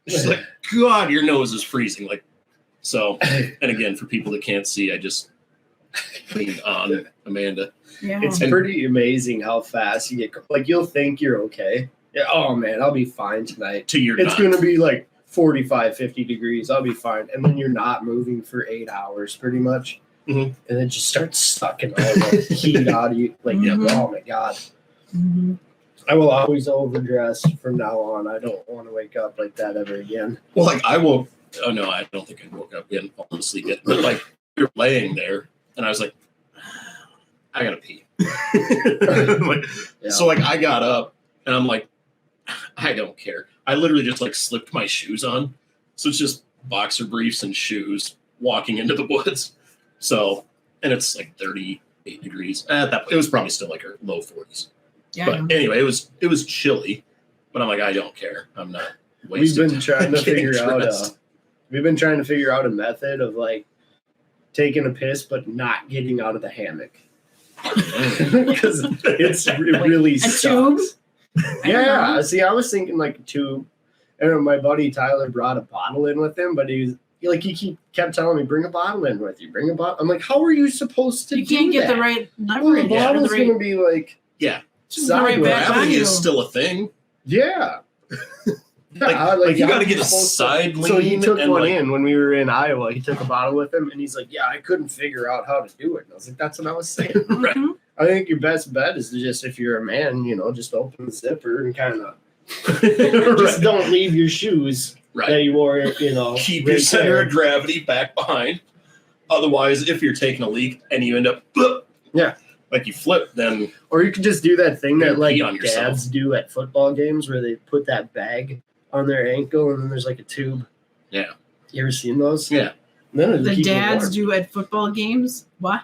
"She's like, God, your nose is freezing." Like, so. And again, for people that can't see, I just leaned on Amanda. Yeah. It's pretty amazing how fast you get. Like, you'll think you're okay. Yeah, oh, man, I'll be fine tonight. To your It's going to be like 45, 50 degrees. I'll be fine. And then you're not moving for 8 hours pretty much. Mhm. And it just starts sucking all the heat out of you. Like, Mhm. oh, my God. Mm-hmm. I will always overdress from now on. I don't want to wake up like that ever again. Well, like I woke. Oh no, I don't think I woke up yet. Fallen asleep yet. But like you're laying there, and I was like, I gotta pee. Like, Yeah. So like I got up, and I'm like, I don't care. I literally just like slipped my shoes on, so it's just boxer briefs and shoes walking into the woods. So and it's like 38 degrees. At that point, it was probably still like low 40s. Yeah. But anyway, it was chilly. But I'm like, I don't care. I'm not. We've been wasting trying to getting figure out dressed. we've been trying to figure out a method of like taking a piss but not getting out of the hammock because it really a sucks. tube? I don't Yeah, know. see, I was thinking like a tube, and my buddy Tyler brought a bottle in with him, but he kept telling me, bring a bottle in with you, bring a bottle. I'm like, how are you supposed to? You can't do get that? the right Well, the leverage. or the bottle's right- gonna be like Yeah, the right sideways. back on gravity you. is still a thing. Yeah. Like you how got to are get a supposed to- side lean. So he took and one like, in when we were in Iowa. He took a bottle with him, and he's like, "Yeah, I couldn't figure out how to do it." And I was like, "That's what I was saying." Right. Mhm. I think your best bet is to just, if you're a man, just open the zipper and kind of just don't leave your shoes that Right. you wore. Keep your right center there. of gravity back behind. Otherwise, if you're taking a leak and you end up, Yeah. like you flip, then Or you could just do that thing You that like pee on yourself. dads do at football games, where they put that bag on their ankle and then there's like a tube. Yeah. You ever seen those? Yeah. None of The dads do at football games. What?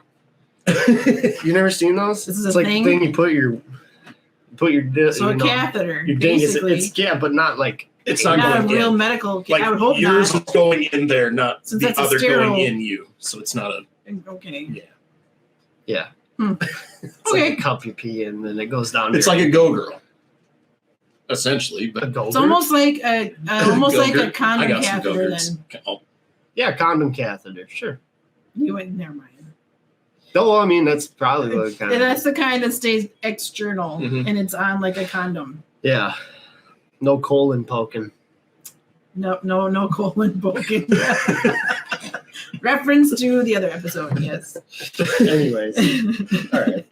You never seen those? This is it's a like thing? the thing you put your So a catheter, Your ding is basically. it's but not like it's not Not a going real in. medical. Like I would hope yours not. is going in there, not Since the that's a other sterile- going in you. So it's not a Okay. yeah. Hmm. It's Okay. like a cup you pee in, and then it goes down. It's your- like a go girl, essentially. a But go. It's almost like a Go-gurt. I condom got some catheter. go-gurts. Then Oh, Yeah, condom catheter. Sure. you went. Never mind. No, well, I mean that's probably what kind And of. that's the kind that stays external, Mhm. and it's on like a condom. Yeah. No colon poking. No colon broken. Reference to the other episode, yes. Anyways, all right.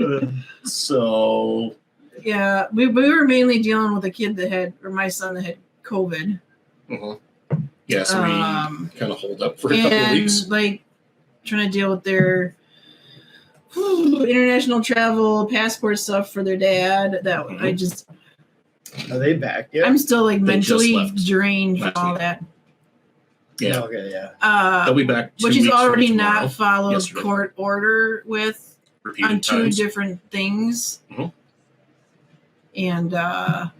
So Yeah, we were mainly dealing with a kid my son that had COVID. yeah, so we kind of hold up for a couple of weeks. Like trying to deal with their international travel, passport stuff for their dad. That I just. Are they back yet? I'm still like mentally drained from all that. Yeah. Okay. Yeah. They'll be back. Which he's already not followed court order with on two different things. And well,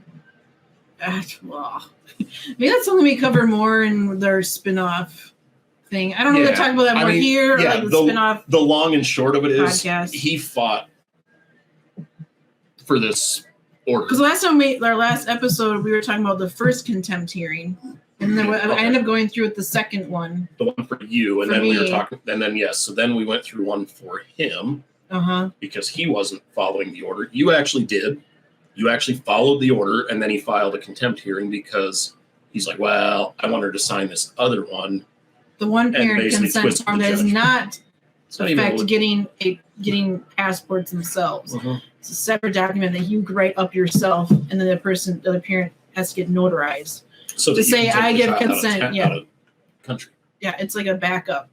maybe that's something we cover more in their spinoff thing. I don't know if they talk about that more here. Yeah, or like the spinoff. The long and short of it is podcast. He fought for this order. Because our last episode, we were talking about the first contempt hearing. And then I ended up going through with the second one. The one for you, and then we were talking, and then so then we went through one for him. Because he wasn't following the order. You actually did. You actually followed the order, and then he filed a contempt hearing because he's like, well, I want her to sign this other one. The one parent consent form that is not affect getting passports themselves. It's a separate document that you write up yourself, and then the other parent has to get notarized. So to say I give consent, out of country. Yeah, it's like a backup,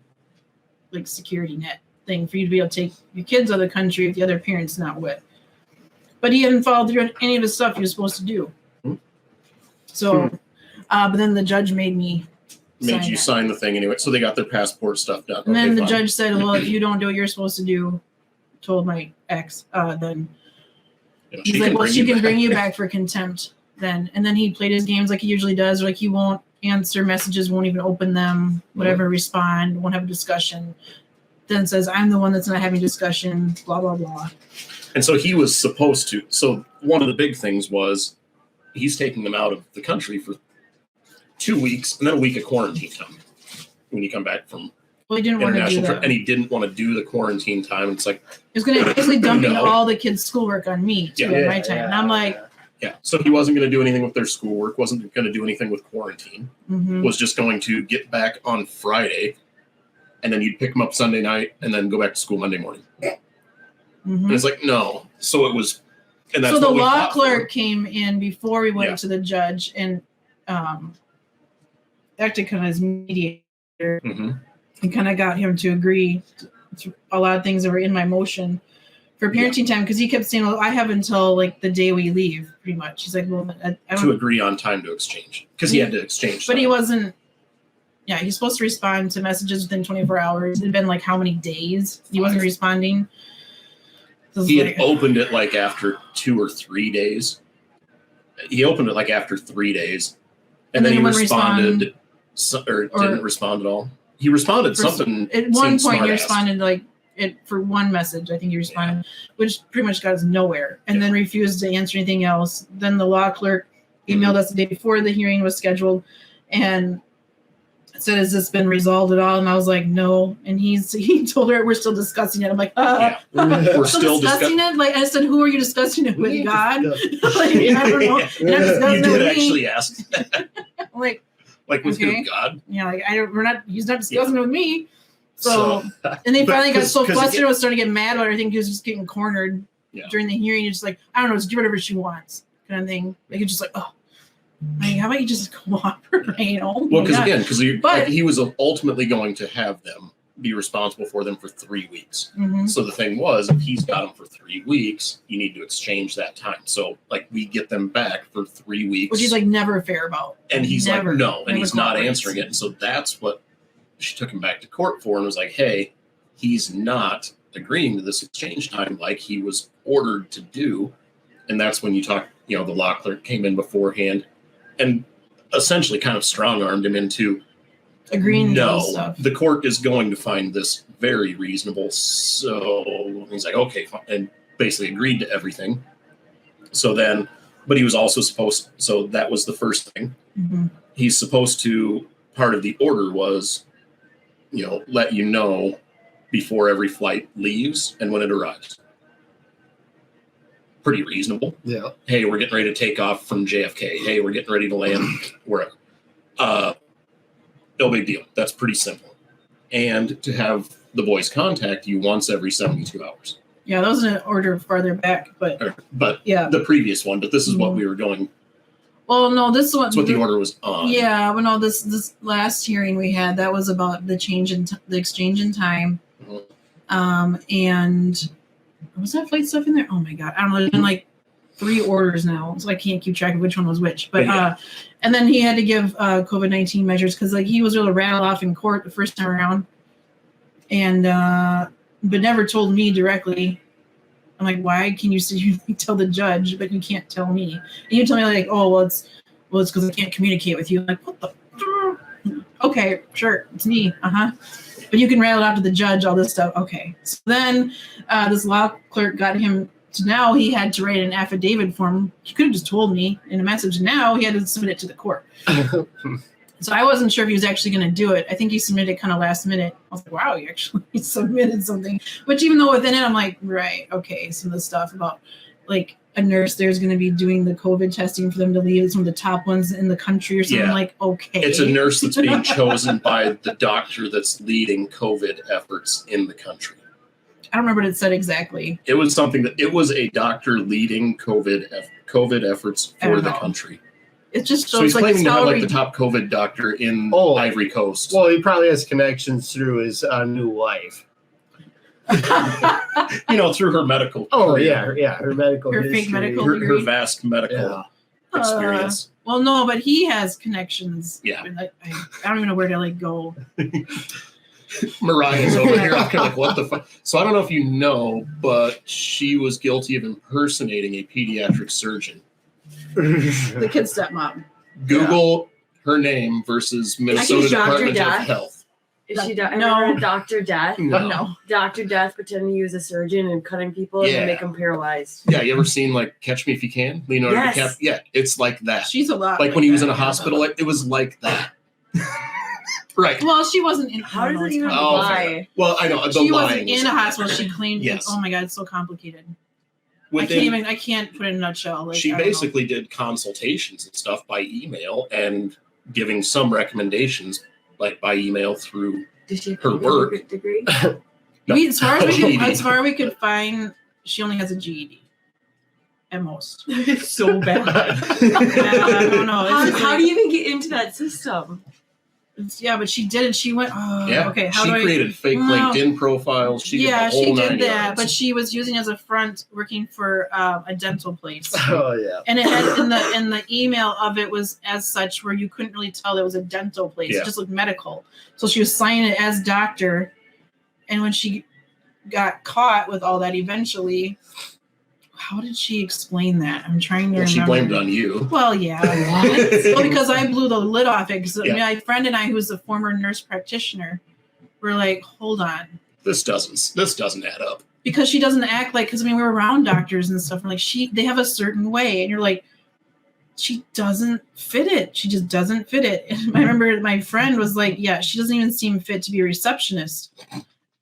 like security net thing for you to be able to take your kids out of the country if the other parent's not with. But he hadn't followed through on any of the stuff he was supposed to do. So, but then the judge made you sign the thing anyway. So they got their passport stuff done. And then the judge said, well, if you don't do what you're supposed to do, told my ex, then he's like, well, she can bring you back for contempt then. And then he played his games like he usually does. Like he won't answer messages, won't even open them, whatever, respond, won't have a discussion. Then says, I'm the one that's not having discussion, blah, blah, blah. And so he was supposed to. So one of the big things was he's taking them out of the country for 2 weeks and then a week of quarantine time when you come back from he didn't want to do that. And he didn't want to do the quarantine time. It's like it was going to basically dumping all the kids' schoolwork on me too at my time. And I'm like, so he wasn't going to do anything with their schoolwork, wasn't going to do anything with quarantine, was just going to get back on Friday, and then you'd pick them up Sunday night and then go back to school Monday morning. And it's like, no. So it was, and that's so the law clerk came in before we went to the judge and acted kind of as mediator and kind of got him to agree to a lot of things that were in my motion for parenting time, because he kept saying, well, I have until like the day we leave, pretty much. He's like, well, I don't to agree on time to exchange, because he had to exchange but time. He wasn't. Yeah, he's supposed to respond to messages within 24 hours. It had been like how many days he wasn't responding. So he had opened it like after 2 or 3 days. He opened it like after 3 days, and then he responded or didn't respond at all. He responded something. At one point, he responded like it for one message. I think he responded, which pretty much got us nowhere, and then refused to answer anything else. Then the law clerk emailed us the day before the hearing was scheduled, and said, has this been resolved at all? And I was like, no. And he told her we're still discussing it. I'm like, we're still discussing it. Like I said, who are you discussing it with? God? Like, I don't know. You did actually ask. like with who? God? Yeah, like he's not discussing it with me. So and they finally got so flustered, I was starting to get mad about everything. He was just getting cornered during the hearing. He's just like, I don't know, just do whatever she wants, kind of thing. Like it's just like, oh. Like, how about you just cooperate? Oh, well, because he was ultimately going to have them be responsible for them for 3 weeks. So the thing was, if he's got them for 3 weeks, you need to exchange that time. So like we get them back for 3 weeks, which he's like never fair about. And he's like, no, and he's not answering it. And so that's what she took him back to court for, and was like, hey, he's not agreeing to this exchange time like he was ordered to do. And that's when you talk. The law clerk came in beforehand and essentially kind of strong-armed him into agreeing. No, the court is going to find this very reasonable. So he's like, okay, fine, and basically agreed to everything. So then, but he was also so that was the first thing. He's supposed to, part of the order was, let you know before every flight leaves and when it arrives. Pretty reasonable. Yeah. Hey, we're getting ready to take off from JFK. Hey, we're getting ready to land wherever. No big deal. That's pretty simple. And to have the boys contact you once every 72 hours. Yeah, that was an order farther back, but yeah, the previous one. But this is what we were going. Well, no, this one. That's what the order was on. Yeah, but no, this last hearing we had, that was about the change in the exchange in time. And was that flight stuff in there? Oh my god, I don't know. There's been like 3 orders now, so I can't keep track of which one was which. But and then he had to give COVID-19 measures because like he was able to rattle off in court the first time around, and but never told me directly. I'm like, why can you tell the judge, but you can't tell me? And you tell me like, oh, well, it's because I can't communicate with you. I'm like, what the? Okay, sure, it's me. But you can rattle it out to the judge, all this stuff. Okay. So then this law clerk got him to, now he had to write an affidavit form. He could have just told me in a message. Now he had to submit it to the court. So I wasn't sure if he was actually going to do it. I think he submitted kind of last minute. I was like, wow, you actually submitted something. Which even though within it, I'm like, right, okay. Some of the stuff about like a nurse there's going to be doing the COVID testing for them to leave. Some of the top ones in the country or something. Like, okay. It's a nurse that's being chosen by the doctor that's leading COVID efforts in the country. I don't remember what it said exactly. It was something that it was a doctor leading COVID efforts for the country. It just shows so he's like claiming to have like the top COVID doctor in Ivory Coast. Well, he probably has connections through his new wife. Through her medical. Oh career. yeah, her medical. Her history. fake medical. Her vast medical experience. Well, no, but he has connections. Yeah. I don't even know where to like go. Mariah's over here. I'm kind of like, what the fuck? So I don't know if you know, but she was guilty of impersonating a pediatric surgeon. The kid's stepmom. Google her name versus Minnesota Department of Health. Is she Dr. Death? No. Dr. Death pretending to use a surgeon and cutting people and make them paralyzed. Yeah, you ever seen like Catch Me If You Can? Leonardo DiCaprio? Yeah, it's like that. She's a lot. Like when he was in a hospital, it was like that. Right. Well, she wasn't in. How does it even apply? Well, I know. She wasn't in a hospital. She claimed. Yes. Oh my god, it's so complicated. I can't put it in a nutshell. Like, she basically did consultations and stuff by email and giving some recommendations like by email through her work. Degree? No. As far as we could find, she only has a GED at most. It's so bad. I don't know. How do you even get into that system? Yeah, but she did it. She went. Oh, yeah. Okay. She created fake LinkedIn profiles. She did that. Yards. But she was using it as a front, working for a dental place. Oh yeah. And it had in the email of it was as such where you couldn't really tell it was a dental place. It just looked medical. So she was signing it as doctor, and when she got caught with all that, eventually. How did she explain that? I'm trying to remember. She blamed it on you. Well, yeah. Well, because I blew the lid off it. Because my friend and I, who's a former nurse practitioner, were like, hold on. This doesn't add up. Because she doesn't act like, because we were around doctors and stuff. We're like, they have a certain way. And you're like, she doesn't fit it. She just doesn't fit it. And I remember my friend was like, yeah, she doesn't even seem fit to be a receptionist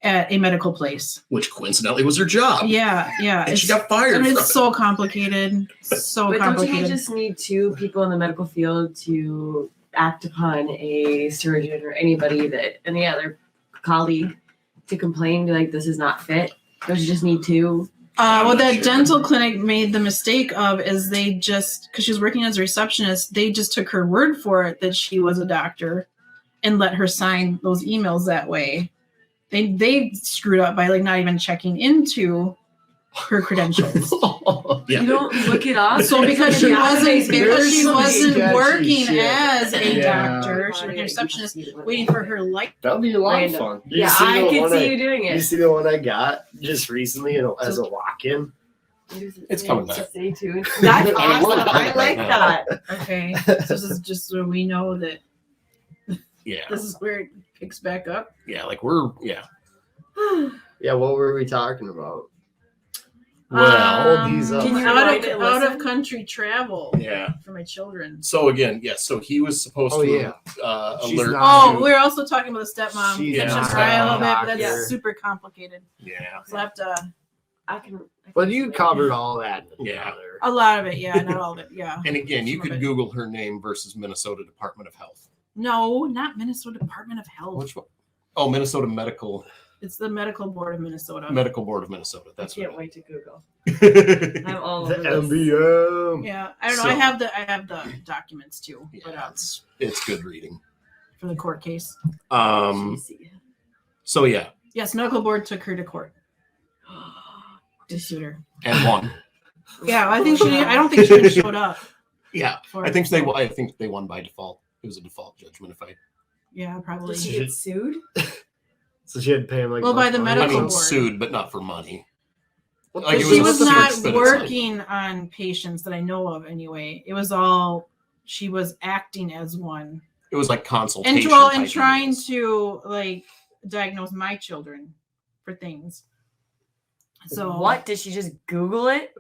at a medical place, which coincidentally was her job. Yeah, and she got fired. I mean, it's so complicated, so but complicated. Don't you just need 2 people in the medical field to act upon a surgeon or any other colleague to complain like this is not fit? Don't you just need 2? What that dental clinic made the mistake of is they just, because she was working as a receptionist, they just took her word for it that she was a doctor and let her sign those emails that way. They screwed up by like not even checking into her credentials. You don't look it up. So because she wasn't working as a doctor, she was a receptionist waiting for her light. That would be a lot of fun. Yeah, I can see you doing it. You see the one I got just recently as a walk-in? It's coming back. Stay tuned. That's awesome. I like that. Okay, so this is just so we know that. Yeah. This is where it picks back up. Yeah, like Yeah, what were we talking about? Well, out of country travel. Yeah. For my children. So again, so he was supposed to alert. We're also talking about the stepmom. She's a little bit, but that's super complicated. Yeah. So I have to. But you covered all that. A lot of it, yeah, not all of it, yeah. And again, you could Google her name versus Minnesota Department of Health. No, not Minnesota Department of Health. Which one? Oh, Minnesota Medical. It's the Medical Board of Minnesota. Medical Board of Minnesota. That's I can't wait to Google. right. I'm all The over this. MBM. Yeah, I don't know. So- I have the documents too, but Yeah, it's good reading. for the court case. Juicy. So yeah, Yes, medical board took her to court to sue her. and won. Yeah, I don't think she even showed up. Yeah, For I think it, they. so- I think they won by default. It was a default judgment. If I, Yeah, probably. Did she get sued? So she had to pay him like. Well, by the money. I medical mean, board. sued, but not for money. What Like, the it She was was a not search, but it's like- working on patients that I know of anyway. It was all she was acting as one. It was like consultation. And type trying deals. to like diagnose my children for things. So What? Did she just Google it?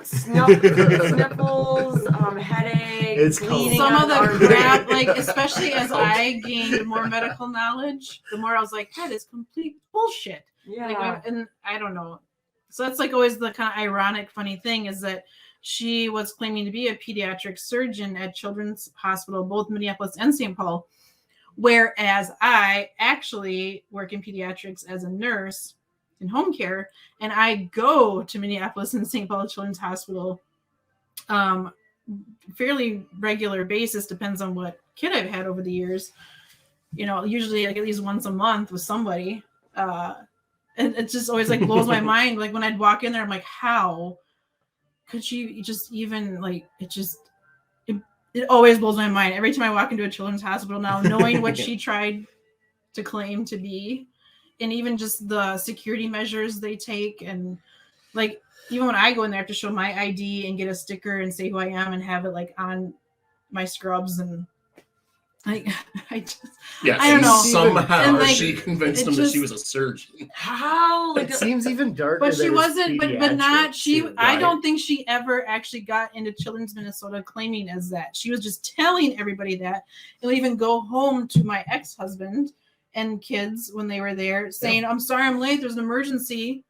Sniffles, headache, It's bleeding some on of the artery. crap, like especially as I gained more medical knowledge, the more I was like, that is complete bullshit. Yeah. Like, and I don't know. So that's like always the kind of ironic, funny thing is that she was claiming to be a pediatric surgeon at Children's Hospital, both Minneapolis and St. Paul, whereas I actually work in pediatrics as a nurse in home care, and I go to Minneapolis and St. Paul Children's Hospital fairly regular basis, depends on what kid I've had over the years. You know, usually like at least once a month with somebody. And it just always like blows my mind. Like when I'd walk in there, I'm like, how could she just even like it always blows my mind every time I walk into a children's hospital now, knowing what she tried to claim to be, and even just the security measures they take. And like even when I go in there, I have to show my ID and get a sticker and say who I am and have it like on my scrubs. And like I don't and know. Somehow And, like, she convinced it him that she just- was a surgeon. How? Like, It seems even darker. But she that it's wasn't, but not pediatrics, she. too. I don't think she ever actually got into Children's Minnesota claiming as that. She was just telling everybody that, and would even go home to my ex-husband and kids when they were there, saying, "I'm sorry, I'm late. There's an emergency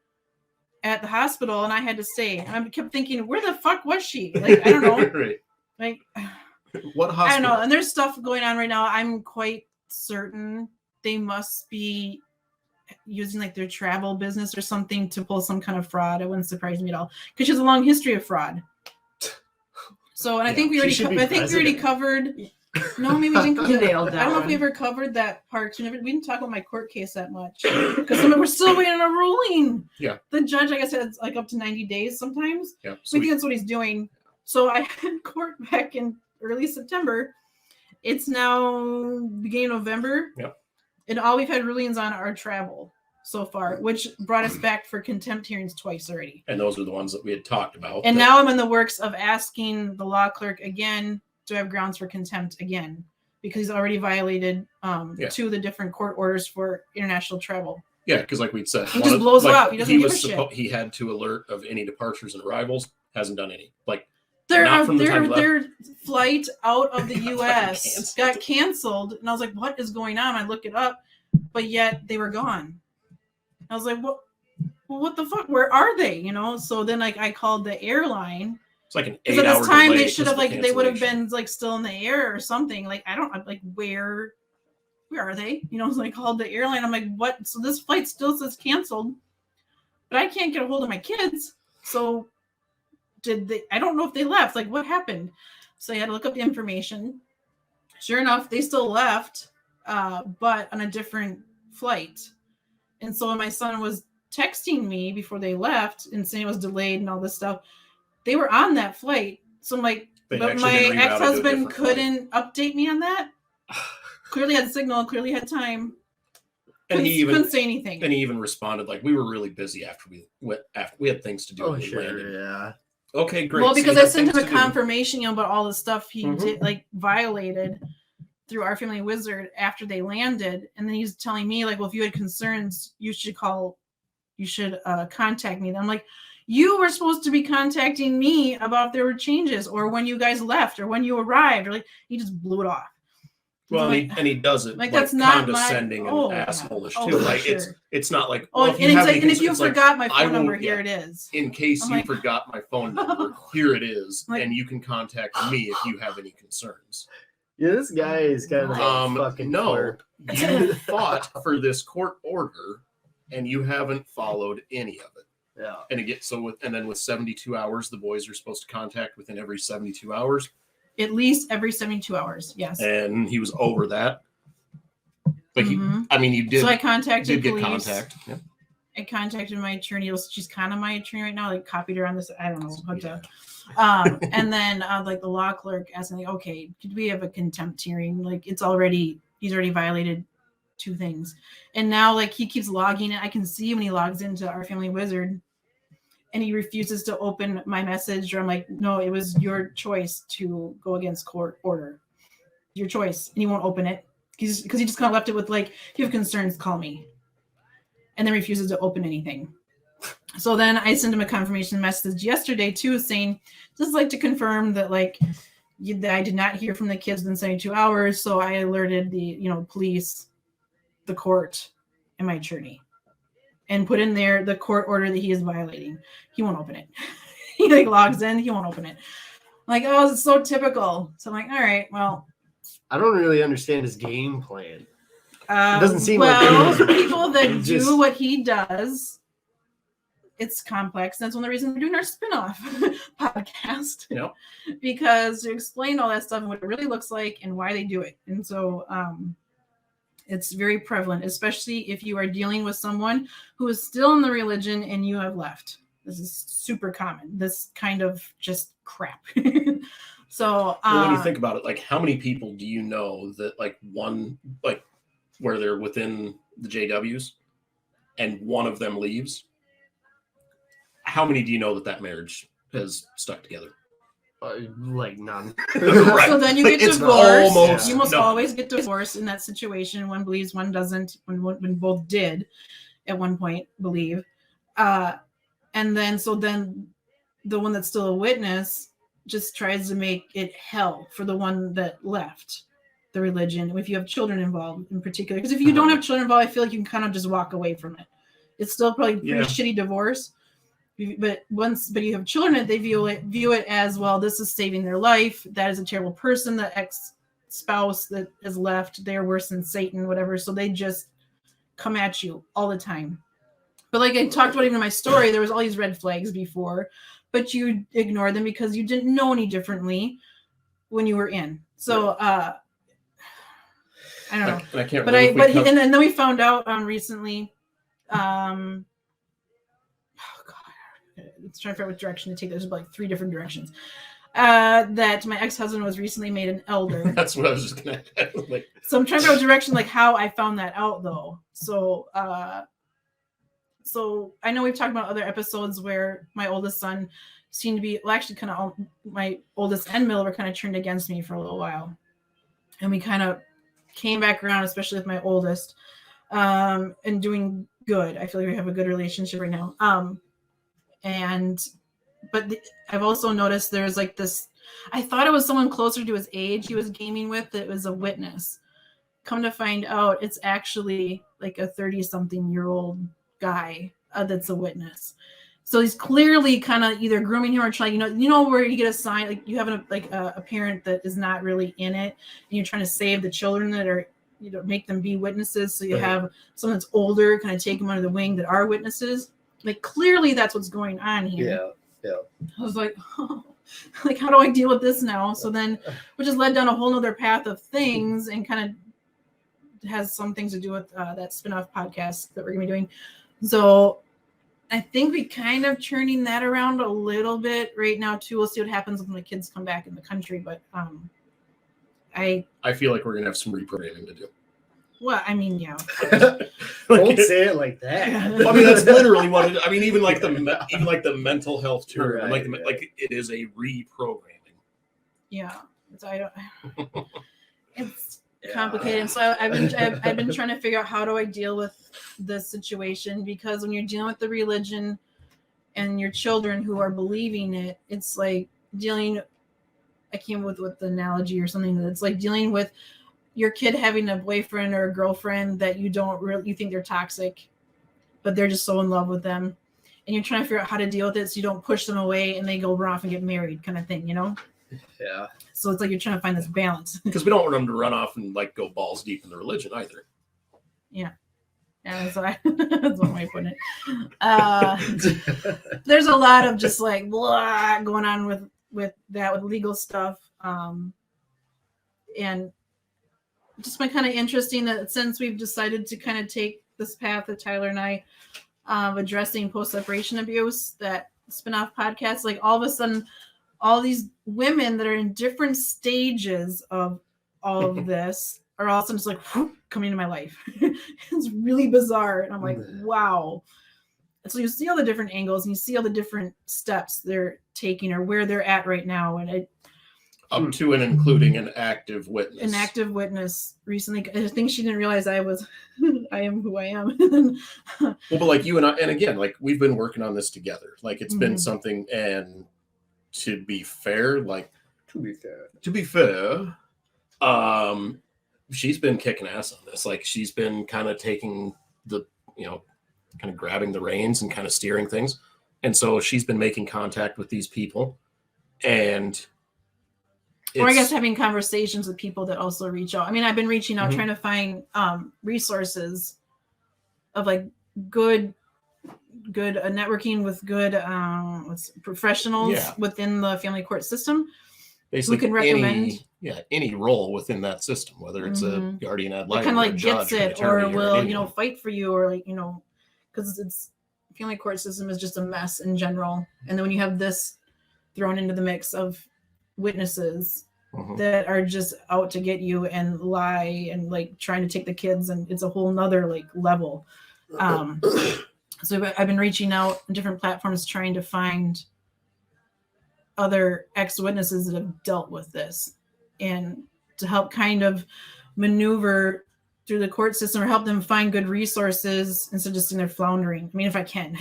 at the hospital, and I had to stay." And I kept thinking, "Where the fuck was she?" Like I don't know. Right. Like What hospital? I don't know. And there's stuff going on right now. I'm quite certain they must be using like their travel business or something to pull some kind of fraud. It wouldn't surprise me at all because she has a long history of fraud. So, and I think we already, covered. No, maybe we didn't cover You that. nailed I that don't know if one. we ever covered that part. We didn't talk about my court case that much because we're still waiting on a ruling. Yeah. The judge, like I said, it's like up to 90 days sometimes. Yeah. I So think that's what he's doing. So I had court back in early September. It's now beginning of November. Yep. And all we've had rulings on are travel so far, which brought us back for contempt hearings twice already. and those are the ones that we had talked about. And that- now I'm in the works of asking the law clerk again, do I have grounds for contempt again? Because he's already violated two of the different court orders for international travel. yeah, because like we'd said, He just blows up. He doesn't give a shit. He had to alert of any departures and arrivals. Hasn't done any. Like Their Not from the time he left. their flight out of the U.S. canceled. got canceled, and I was like, "What is going on?" I look it up, but yet they were gone. I was like, "What? Well, what the fuck? Where are they?" You know. So then, like, I called the airline it's like an because at 8-hour this time delay they should because have of the they would have cancellation. been like still in the air or something. Like I don't like where are they? You know. So I called the airline. I'm like, "What?" So this flight still says canceled, but I can't get a hold of my kids. So. I don't know if they left. Like, what happened? So I had to look up the information. Sure enough, they still left, but on a different flight. And so when my son was texting me before they left and saying it was delayed and all this stuff, they were on that flight. So I'm like, They but actually my been rerouted to a ex-husband different flight. couldn't update me on that. Clearly had signal, clearly had time. And he Couldn't say anything. And he even responded like, we were really busy after we had things to do. Oh, when we sure, landed. yeah. Okay, great. Well, So because you I had sent him things a to do. confirmation, about all the stuff he Mhm. did, like violated through our family wizard after they landed, and then he's telling me like, well, if you had concerns, you should contact me. And I'm like, you were supposed to be contacting me about if there were changes or when you guys left or when you arrived, or like he just blew it off. Well, Like- and he does it like, like that's not my- condescending oh, and yeah. assholish Oh, too. for Like sure. it's not like Oh, and, you it's have like, any and if you concerns, it's forgot my I phone number, won't- here yeah. it is. in case I'm you like- forgot my phone number, here it is, Like- and you can contact me if you have any concerns. Yeah, this guy is kind of a fucking no. twerp. You fought for this court order, and you haven't followed any of it. Yeah. And then with 72 hours, the boys are supposed to contact within every 72 hours. At least every 72 hours, yes. And he was over that. But you did. So I contacted did police. Get contact. Yeah. I contacted my attorney. She's kind of my attorney right now. Like copied her on this. I don't know how to. And then like the law clerk asked me, like, okay, could we have a contempt hearing? Like he's already violated 2 things, and now like he keeps logging it. I can see when he logs into Our Family Wizard, and he refuses to open my message. Or I'm like, no, it was your choice to go against court order. Your choice, and he won't open it because he just kind of left it with like, if you have concerns, call me. And then refuses to open anything. So then I sent him a confirmation message yesterday too, saying, just like to confirm that like that I did not hear from the kids within 72 hours. So I alerted the police, the court, and my attorney, and put in there the court order that he is violating. He won't open it. He like logs in, he won't open it. I'm like, oh, it's so typical. So I'm like, all right, well. I don't really understand his game plan. It doesn't seem like people that do what he does, it's complex. That's one of the reasons we're doing our spinoff podcast. Yep. Because to explain all that stuff and what it really looks like and why they do it. And so it's very prevalent, especially if you are dealing with someone who is still in the religion and you have left. This is super common. This kind of just crap. So when you think about it, like how many people do you know that like one like where they're within the JWs and one of them leaves? How many do you know that marriage has stuck together? Like none. Right. So then you get divorced. You must always get divorced in that situation. One believes, one doesn't. When both did at one point believe. And then the one that's still a witness just tries to make it hell for the one that left the religion, if you have children involved in particular. Because if you don't have children involved, I feel like you can kind of just walk away from it. It's still probably pretty shitty divorce. But you have children, they view it as, well, this is saving their life. That is a terrible person. The ex-spouse that is left, they're worse than Satan, whatever. So they just come at you all the time. But like I talked about even in my story, there was all these red flags before, but you ignored them because you didn't know any differently when you were in. So I don't know. I can't and then we found out recently. It's trying to figure out what direction to take. There's like 3 different directions. That my ex-husband was recently made an elder. That's what I was just gonna like. So I'm trying to figure out direction, like how I found that out though. So I know we've talked about other episodes where my oldest son seemed to be, well, actually kind of my oldest and middle were kind of turned against me for a little while. And we kind of came back around, especially with my oldest, and doing good. I feel like we have a good relationship right now. But I've also noticed there's like this, I thought it was someone closer to his age he was gaming with that was a witness. Come to find out, it's actually like a 30-something-year-old guy that's a witness. So he's clearly kind of either grooming him or trying, you know where you get a sign, like you have a parent that is not really in it, and you're trying to save the children that are, make them be witnesses. So you have someone that's older, kind of take them under the wing that are witnesses. Like clearly that's what's going on here. Yeah. I was like, oh, like how do I deal with this now? So then we just led down a whole nother path of things, and kind of has some things to do with that spinoff podcast that we're gonna be doing. So I think we kind of turning that around a little bit right now too. We'll see what happens when the kids come back in the country. But I feel like we're gonna have some reprogramming to do. Well, I mean, yeah. Don't say it like that. I mean, that's literally what it. I mean, even like the mental health term, right, like it is a reprogramming. Yeah, it's complicated. So I've been trying to figure out how do I deal with this situation, because when you're dealing with the religion and your children who are believing it, it's like dealing. I came with the analogy or something that's like dealing with your kid having a boyfriend or a girlfriend that you think they're toxic, but they're just so in love with them, and you're trying to figure out how to deal with it so you don't push them away and they go run off and get married, kind of thing, Yeah. So it's like you're trying to find this balance. Because we don't want them to run off and like go balls deep in the religion either. Yeah, that's one way of putting it. There's a lot of just like blah going on with legal stuff, and just been kind of interesting that since we've decided to kind of take this path that Tyler and I of addressing post-separation abuse, that spin-off podcast, like all of a sudden, all these women that are in different stages of all of this are all of a sudden just like whoop, coming into my life. It's really bizarre. And I'm like, wow. So you see all the different angles and you see all the different steps they're taking or where they're at right now. And up to and including an active witness. An active witness recently. I think she didn't realize I am who I am. Well, but like you and I, and again, like we've been working on this together. Like it's been something, and to be fair, she's been kicking ass on this. Like she's been kind of taking the, kind of grabbing the reins and kind of steering things. And so she's been making contact with these people, and or I guess having conversations with people that also reach out. I mean, I've been reaching out, trying to find resources of like good networking with good professionals within the family court system. Basically, who can recommend any role within that system, whether it's a guardian ad litem, kind of like judge, gets it, or will fight for you, or like because it's family court system is just a mess in general. And then when you have this thrown into the mix of witnesses that are just out to get you and lie and like trying to take the kids, and it's a whole nother like level. So I've been reaching out on different platforms trying to find other ex-witnesses that have dealt with this and to help kind of maneuver through the court system or help them find good resources instead of just sitting there floundering. I mean, if I can,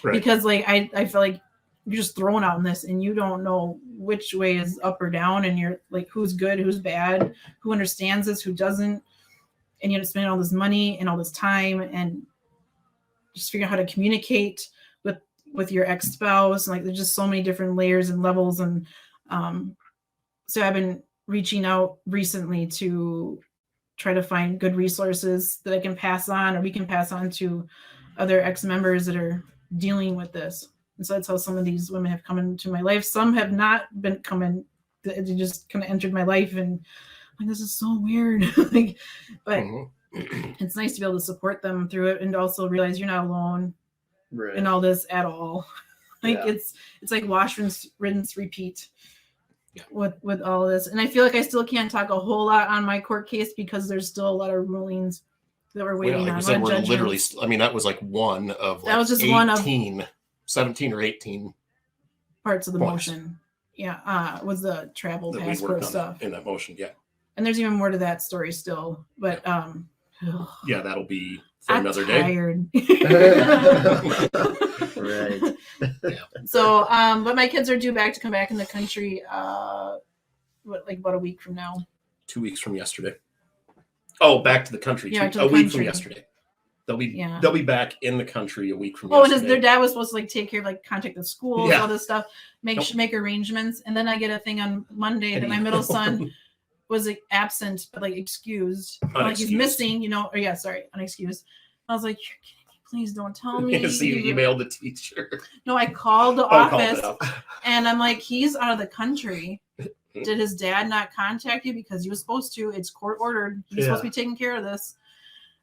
right. Because like I feel like you're just thrown out in this and you don't know which way is up or down, and you're like, who's good, who's bad, who understands this, who doesn't, and you're spending all this money and all this time and just figuring out how to communicate with your ex-spouse. And like there's just so many different layers and levels, and so I've been reaching out recently to try to find good resources that I can pass on, or we can pass on to other ex-members that are dealing with this. And so that's how some of these women have come into my life. Some have not been coming; they just kind of entered my life, and like, this is so weird. But it's nice to be able to support them through it, and also realize you're not alone in all this at all. It's like wash, rinse, repeat with all of this. And I feel like I still can't talk a whole lot on my court case because there's still a lot of rulings that we're waiting on. Said, we're literally, that was like one of that was just 18, one of 17 or 18 parts of the motion. Was the travel passport stuff in that motion. And there's even more to that story still, but that'll be for another tired. day. Right. So but my kids are due back to come back in the country about a week from now. 2 weeks from yesterday. Oh, back to the country. A week from yesterday. They'll be back in the country a week from yesterday. And their dad was supposed to like take care of contact the schools, all this stuff, make arrangements. And then I get a thing on Monday that my middle son was absent, but like excused. Like he's missing, unexcused. I was like, you're kidding me. Please don't tell me. So you emailed the teacher. No, I called the office and I'm like, he's out of the country. Did his dad not contact you? Because he was supposed to. It's court ordered. He's supposed to be taking care of this.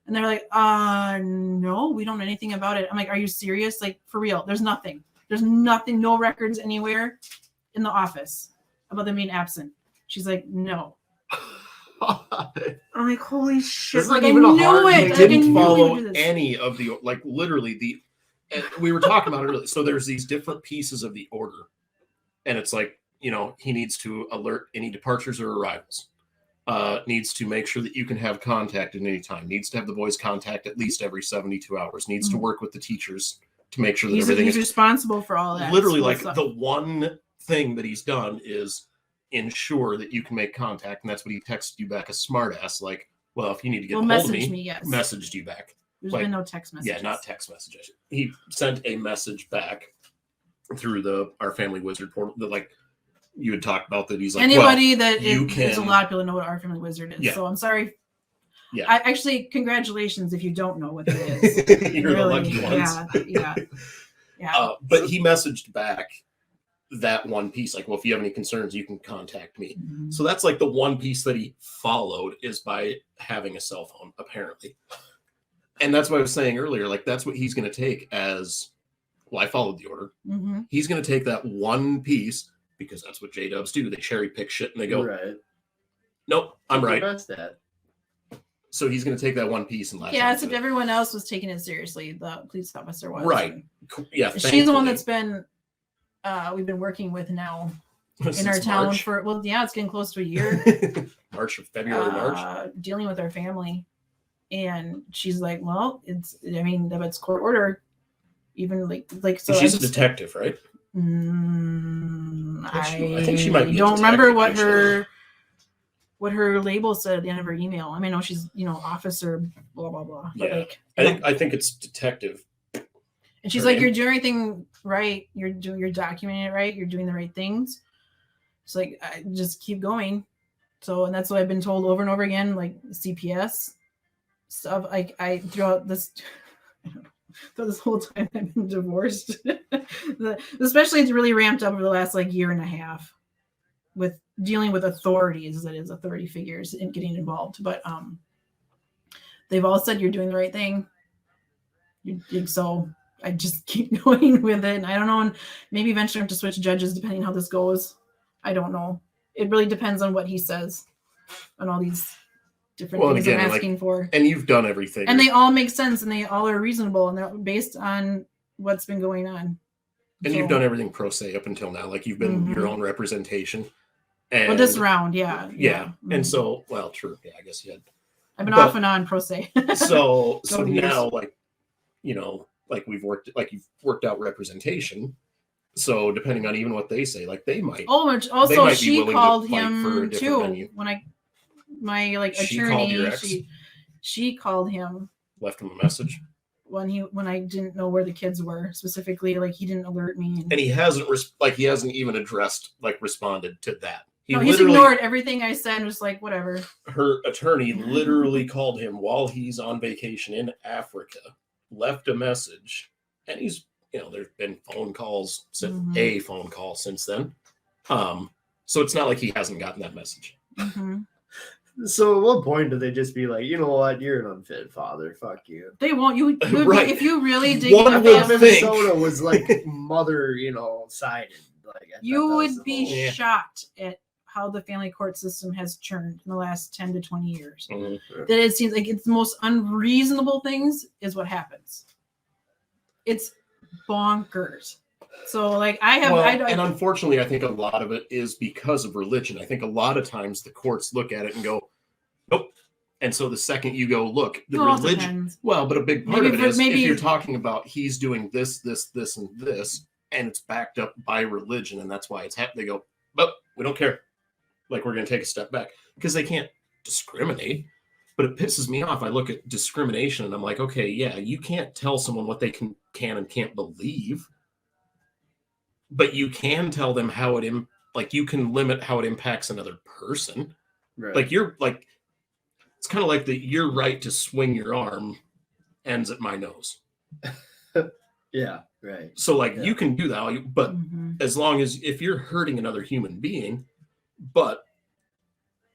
And they're like, no, we don't know anything about it. I'm like, are you serious? Like, for real, there's nothing. There's nothing, no records anywhere in the office about them being absent. She's like, no. I'm like, holy shit. Like, I knew it. They didn't follow any of the, like, literally and we were talking about it earlier. So there's these different pieces of the order. And it's like, he needs to alert any departures or arrivals. Needs to make sure that you can have contact at any time. Needs to have the boys contact at least every 72 hours. Needs to work with the teachers to make sure that everything is responsible for all that. Literally, like stuff. The one thing that he's done is ensure that you can make contact, and that's what he texted you back a smartass. Like, well, if you need to get hold of me, messaged you back. There's been no text messages. Yeah, not text messages. He sent a message back through our family wizard portal that you had talked about that. He's like, anybody there's a lot of people know what our family wizard is. Yeah. So I'm sorry. Yeah. Actually, congratulations if you don't know what it is. You're really, the lucky ones. Yeah. But he messaged back that one piece, like, well, if you have any concerns, you can contact me. Mm-hmm. So that's like the one piece that he followed is by having a cell phone, apparently. And that's what I was saying earlier. Like, that's what he's going to take as, well, I followed the order. Mm-hmm. He's going to take that one piece, because that's what J-dubs do. They cherry pick shit and they go, right. Nope, I'm right. That. So he's going to take that one piece and latch except everyone else was taking it seriously. The police officer was. Right. Yeah. She's the one that's been, we've been working with now in our town March. it's getting close to a year. March. Dealing with our family. And she's like, well, it's court order. Even like so. She's a detective, right? I think she might be. Don't remember what her label said at the end of her email. I mean, no, she's officer, blah blah blah. Yeah. But I think it's detective. And she's like, you're doing everything right. You're documenting it right. You're doing the right things. It's like, I just keep going. So, and that's what I've been told over and over again, like CPS stuff. I throughout this. So this whole time I've been divorced, especially it's really ramped up over the last year and a half with dealing with authorities, that is authority figures and getting involved. But they've all said you're doing the right thing. So I just keep going with it. And I don't know, and maybe eventually I have to switch judges depending how this goes. I don't know. It really depends on what he says on all these different things I'm asking for. And you've done everything. And they all make sense and they all are reasonable and they're based on what's been going on. And you've done everything pro se up until now. Like you've been your own representation. And well, this round, yeah. Mm-hmm. And so, well, true. Yeah, I guess you had. I've been off and on pro se. so now, you've worked out representation. So depending on even what they say, they might. Oh, also she called him too when my attorney. She called him. Left him a message. When I didn't know where the kids were specifically, he didn't alert me. And he hasn't he hasn't even responded to that. He's ignored everything I said and was like, whatever. Her attorney literally called him while he's on vacation in Africa, left a message, and he's, there's been phone calls, a phone call since then. So it's not like he hasn't gotten that message. Mm-hmm. So at what point do they just be like, you know what, you're an unfit father, fuck you? They won't. You right. If you really dig up, Minnesota was mother, sided. You would be shocked at how the family court system has churned in the last 10 to 20 years. Mm-hmm. That it seems like it's the most unreasonable things is what happens. It's bonkers. So and unfortunately, I think a lot of it is because of religion. I think a lot of times the courts look at it and go, nope. And so the second you go, look, the religion, but a big part of it is if you're talking about he's doing this, this, and this, and it's backed up by religion, and that's why it's happening. They go, but we don't care. We're going to take a step back because they can't discriminate. But it pisses me off. I look at discrimination and I'm like, okay, yeah, you can't tell someone what they can and can't believe. But you can tell them how you can limit how it impacts another person. Right. It's kind of like your right to swing your arm ends at my nose. Yeah, right. So you can do that, but as long as if you're hurting another human being,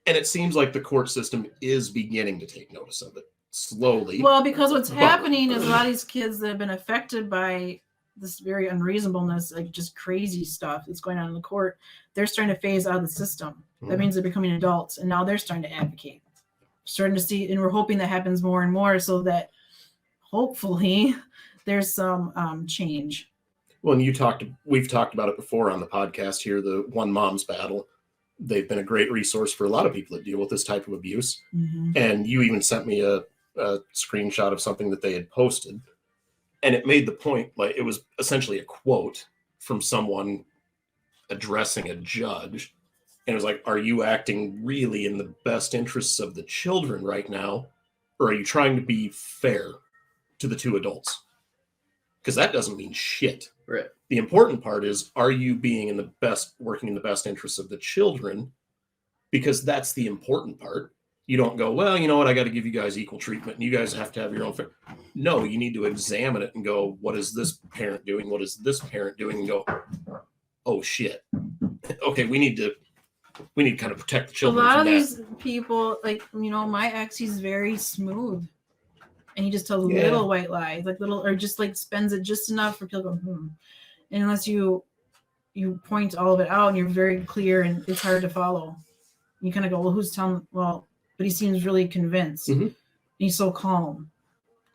and it seems like the court system is beginning to take notice of it slowly. Well, because what's happening is a lot of these kids that have been affected by this very unreasonableness, just crazy stuff that's going on in the court, they're starting to phase out of the system. That means they're becoming adults, and now they're starting to advocate. Starting to see, and we're hoping that happens more and more so that hopefully there's some change. Well, and we've talked about it before on the podcast here, the One Mom's Battle. They've been a great resource for a lot of people that deal with this type of abuse. Mm-hmm. And you even sent me a screenshot of something that they had posted. And it made the point, it was essentially a quote from someone addressing a judge. And it was like, are you acting really in the best interests of the children right now? Or are you trying to be fair to the two adults? Because that doesn't mean shit. Right. The important part is, are you working in the best interests of the children? Because that's the important part. You don't go, well, you know what, I got to give you guys equal treatment and you guys have to have your own fair. No, you need to examine it and go, what is this parent doing? What is this parent doing? And go, oh shit. Okay, we need to kind of protect the children. A lot of these people, like, my ex, he's very smooth. And he just tells little white lies, like little, or just like spends it just enough for people to go, And unless you point all of it out and you're very clear and it's hard to follow. You kind of go, well, who's telling? Well, but he seems really convinced. Mm-hmm. He's so calm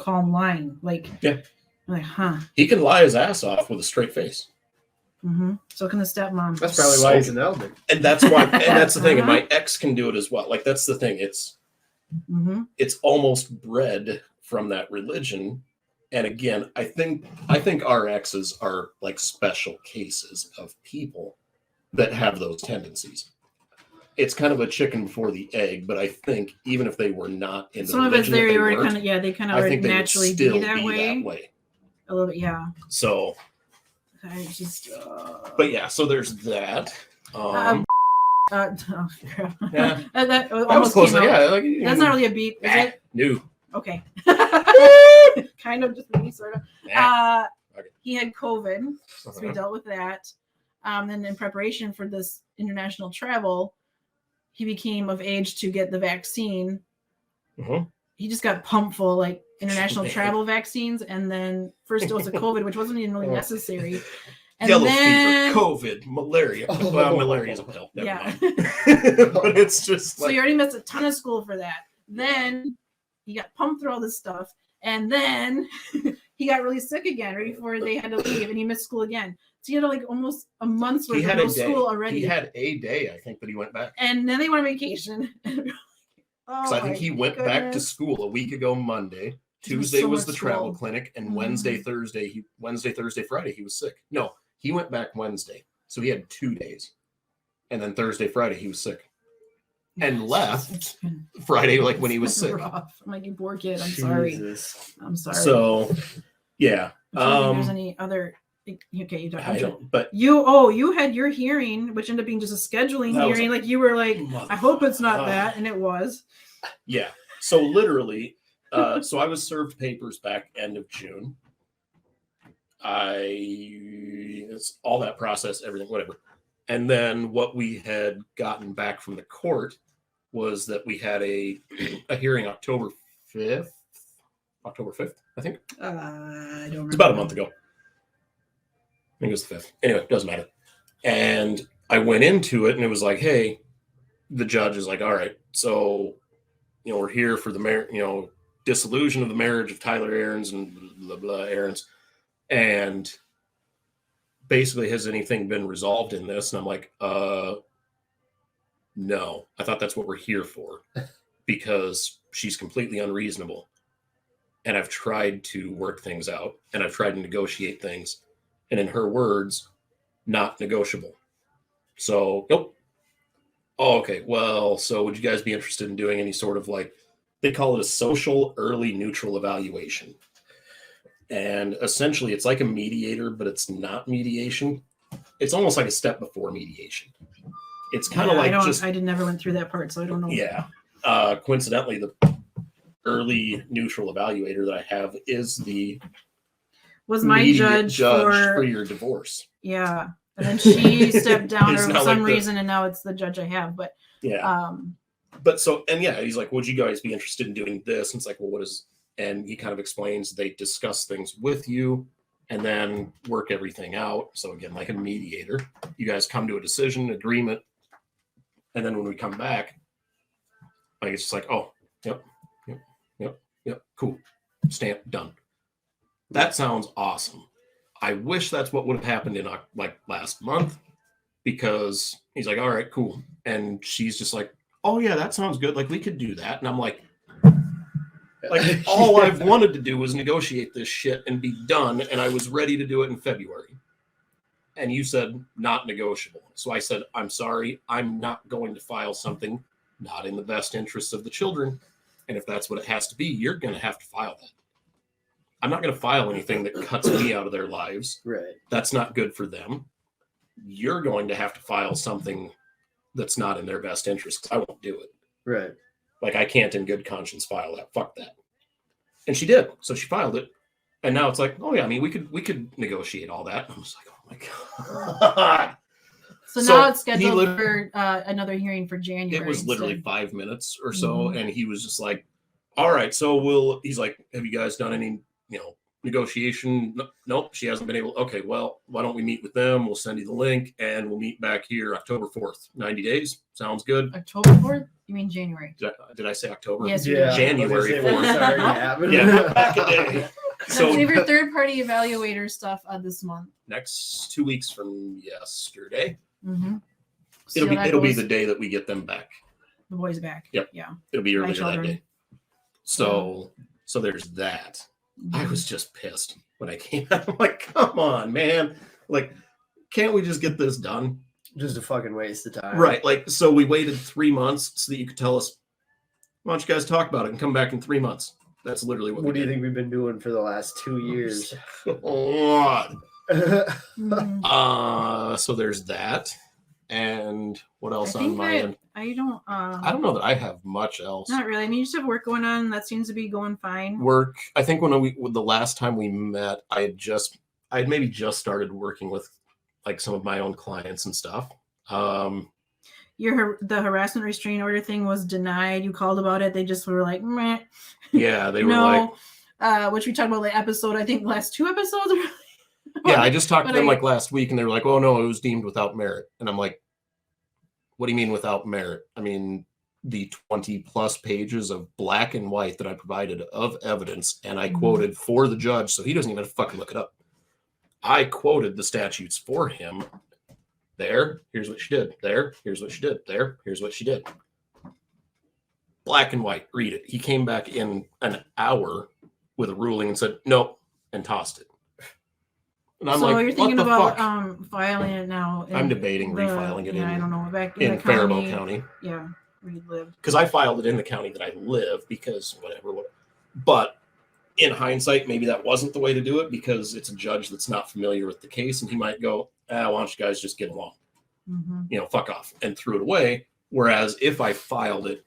lying. Like, I'm like, huh. He can lie his ass off with a straight face. Mm-hmm. So can the stepmom. That's probably why he's an elder. And that's why, and that's the thing. And my ex can do it as well. Like, that's the thing. It's almost bred from that religion. And again, I think our exes are like special cases of people that have those tendencies. It's kind of a chicken before the egg, but I think even if they were not in the some religion, of us they kind of already naturally be that way. A little bit, yeah. So, I just. But yeah, so there's that. Yeah. That was close. Yeah, that's not really a beat, is it? No. Okay. Kind of, just maybe, sort of. Okay. He had COVID, so we dealt with that. Then in preparation for this international travel, he became of age to get the vaccine. He just got pumped full, like international travel vaccines, and then first dose of COVID, which wasn't even really necessary. And Yellow fever, COVID, malaria. Well, malaria is a pill. Never mind. But it's just so you already missed a ton of school for that. Then he got pumped through all this stuff, and then he got really sick again right before they had to leave, and he missed school again. So he had like almost a month's worth of no school already. He had a day, I think, that he went back. And then they went on vacation. Because I think he went back to school a week ago Monday. Tuesday was the travel clinic, and Wednesday, Thursday, Friday, he was sick. No, he went back Wednesday. So he had 2 days. And then Thursday, Friday, he was sick. And left Friday, like when he was sick. Rough. I'm like, you poor kid. I'm sorry. I'm sorry. So, yeah. I don't think there's any other. Okay, you don't. I don't. But you had your hearing, which ended up being just a scheduling hearing. Like you were like, I hope it's not that, and it was. Yeah. So literally, so I was served papers back end of June. It's all that process, everything, whatever. And then what we had gotten back from the court was that we had a hearing October 5th, I think. I don't remember. It's about a month ago. I think it was the 5th. Anyway, it doesn't matter. And I went into it and it was like, hey, the judge is like, all right, so, we're here for the dissolution of the marriage of Tyler Aarons and blah, blah, Aarons. And basically, has anything been resolved in this? And I'm like, no, I thought that's what we're here for, because she's completely unreasonable. And I've tried to work things out, and I've tried to negotiate things. And in her words, not negotiable. So, nope. Oh, okay. Well, so would you guys be interested in doing any sort of they call it a social early neutral evaluation. And essentially it's like a mediator, but it's not mediation. It's almost like a step before mediation. It's kind of I never went through that part, so I don't know. Yeah. Coincidentally, the early neutral evaluator that I have is was my judge for your divorce. Yeah. And then she stepped down for some reason, and now it's the judge I have. But yeah. But so, and yeah, he's like, would you guys be interested in doing this? And it's like, well, what is, and he kind of explains they discuss things with you and then work everything out. So again, like a mediator, you guys come to a decision, agreement. And then when we come back, it's just like, oh, yep, cool. Stamp, done. That sounds awesome. I wish that's what would have happened in last month, because he's like, all right, cool. And she's just like, oh yeah, that sounds good. We could do that. And I'm like all I've wanted to do was negotiate this shit and be done. And I was ready to do it in February. And you said not negotiable. So I said, I'm sorry, I'm not going to file something not in the best interests of the children. And if that's what it has to be, you're going to have to file that. I'm not going to file anything that cuts me out of their lives. Right. That's not good for them. You're going to have to file something that's not in their best interest. I won't do it. Right. Like, I can't in good conscience file that. Fuck that. And she did. So she filed it. And now it's like, oh yeah, I mean, we could negotiate all that. I was like, oh my God. So now it's scheduled for another hearing for January. It was literally 5 minutes or so. And he was just like, all right, so he's like, have you guys done any, negotiation? Nope, she hasn't been able. Okay, well, why don't we meet with them? We'll send you the link and we'll meet back here October 4th. 90 days. Sounds good. October 4th? You mean January? Did I say October? Yes, yeah. January 4th. Yeah, back a day. So we have your third-party evaluator stuff this month. Next 2 weeks from yesterday. Mm-hmm. It'll be the day that we get them back. The boys back. Yep. Yeah. It'll be earlier that day. So there's that. I was just pissed when I came out. I'm like, come on, man. Like, can't we just get this done? Just a fucking waste of time. Right. Like, so we waited 3 months so that you could tell us, why don't you guys talk about it and come back in 3 months? That's literally what do you think we've been doing for the last 2 years? So there's that. And what else on my end? I don't know that I have much else. Not really. I mean, you just have work going on. That seems to be going fine. Work. I think when the last time we met, I had maybe just started working with like some of my own clients and stuff. The harassment restraining order thing was denied. You called about it. They just were like, meh. Yeah, they were like, which we talked about the episode. I think the last 2 episodes. Yeah, I just talked to them like last week, and they were like, "Oh no, it was deemed without merit." And I'm like, "What do you mean without merit?" I mean, the 20+ pages of black and white that I provided of evidence, and I quoted for the judge, so he doesn't even have to fucking look it up. I quoted the statutes for him. There, here's what she did. There, here's what she did. There, here's what she did. Black and white. Read it. He came back in an hour with a ruling and said nope, and tossed it. And I'm you're thinking about filing it now. I'm debating refiling it in. I don't know, back in Faribault County. Yeah, where you live. Because I filed it in the county that I live because whatever. But in hindsight, maybe that wasn't the way to do it because it's a judge that's not familiar with the case, and he might go, why don't you guys just get along? Fuck off, and threw it away. Whereas if I filed it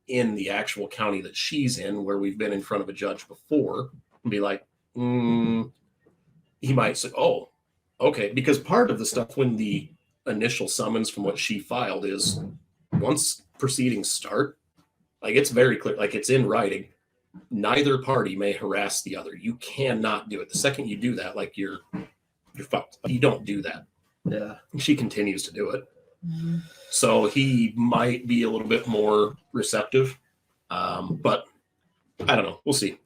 in the actual county that she's in, where we've been in front of a judge before, and be like, he might say, oh, okay. Because part of the stuff when the initial summons from what she filed is once proceedings start, like it's very clear, like it's in writing, neither party may harass the other. You cannot do it. The second you do that, like you're fucked. You don't do that. Yeah. She continues to do it. So he might be a little bit more receptive. But I don't know. We'll see.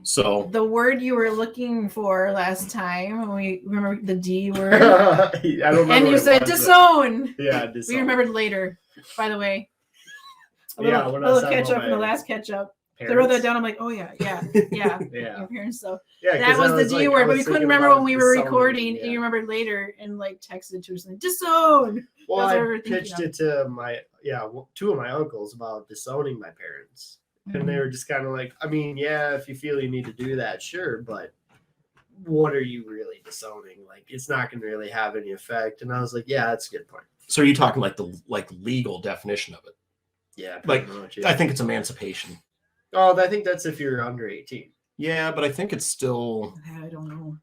So the word you were looking for last time, we remember the D word. I don't remember. And you said disown. Yeah, disown. We remembered later, by the way. A little catch up in the last catch up. I wrote that down. I'm like, oh yeah. Yeah. Your parents. So yeah, that was the D word, but we couldn't remember when we were recording. Yeah. And you remembered later and like texted to us like disown. Well, I pitched it to two of my uncles about disowning my parents. And they were just kind of like, I mean, yeah, if you feel you need to do that, sure, but what are you really disowning? Like, it's not going to really have any effect. And I was like, yeah, that's a good point. So are you talking like the legal definition of it? Yeah, like much, yeah. I think it's emancipation. Oh, I think that's if you're under 18. Yeah, but I think it's still. I don't know.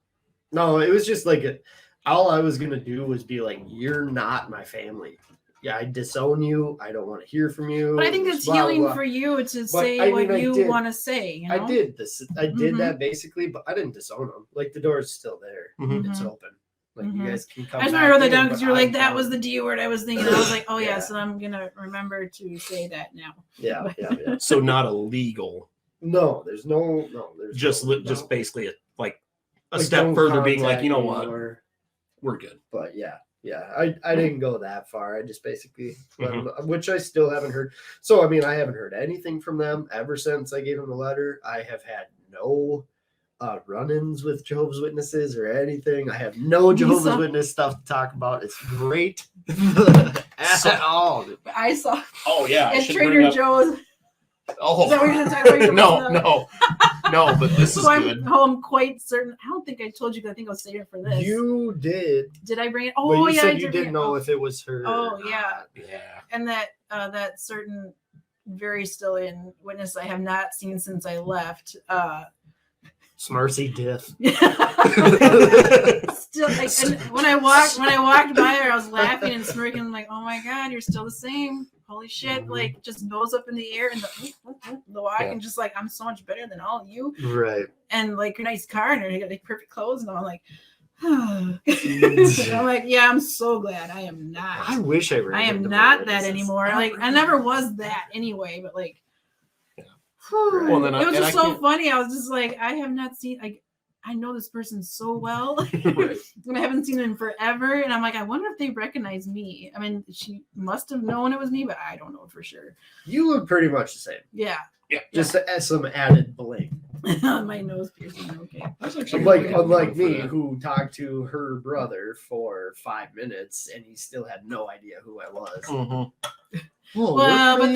No, it was just like all I was going to do was be like, you're not my family. Yeah, I disown you. I don't want to hear from you. But I think that's healing for you to say what you want to say. You know? I did this. I did that basically, but I didn't disown them. Like the door's still there. It's open. Like you guys can come. I just want to write that down because you were like, that was the D word I was thinking. I was like, oh yeah, so I'm gonna remember to say that now. Yeah. So not illegal. No, there's no. There's just basically a step further, being like, you know what, we're good. But yeah. I didn't go that far. I just basically, which I still haven't heard. So, I mean, I haven't heard anything from them ever since I gave them the letter. I have had no run-ins with Jehovah's Witnesses or anything. I have no Jehovah's Witness stuff to talk about. It's great at all. I saw. Oh, yeah. At Trader Joe's. Oh, Is that what you're gonna talk about? No, but this is good. I'm quite certain. I don't think I told you. I think I was saving it for this. You did. Did I bring it? But Oh, you yeah. said you didn't know if it was her. Oh, yeah. Yeah. And that certain very still in witness I have not seen since I left. Smarcy Diff. Still, like, and when I walked by her, I was laughing and smirking. I'm like, oh my god, you're still the same. Holy shit! Like, just nose up in the air and the walk, and just like, I'm so much better than all of you. Right. And like your nice car, and you got like perfect clothes, and I'm like, I'm like, yeah, I'm so glad I am not. I wish I were. I am not that anymore. Like, I never was that anyway, but like. Well, then it was just so funny. I was just like, I have not seen, like, I know this person so well. Right. And I haven't seen him forever. And I'm like, I wonder if they recognize me. I mean, she must have known it was me, but I don't know for sure. You look pretty much the same. Yeah. Yeah. Just some added bling. My nose piercing. Okay. That's actually unlike me, who talked to her brother for 5 minutes and he still had no idea who I was. Mm-hmm. Well, but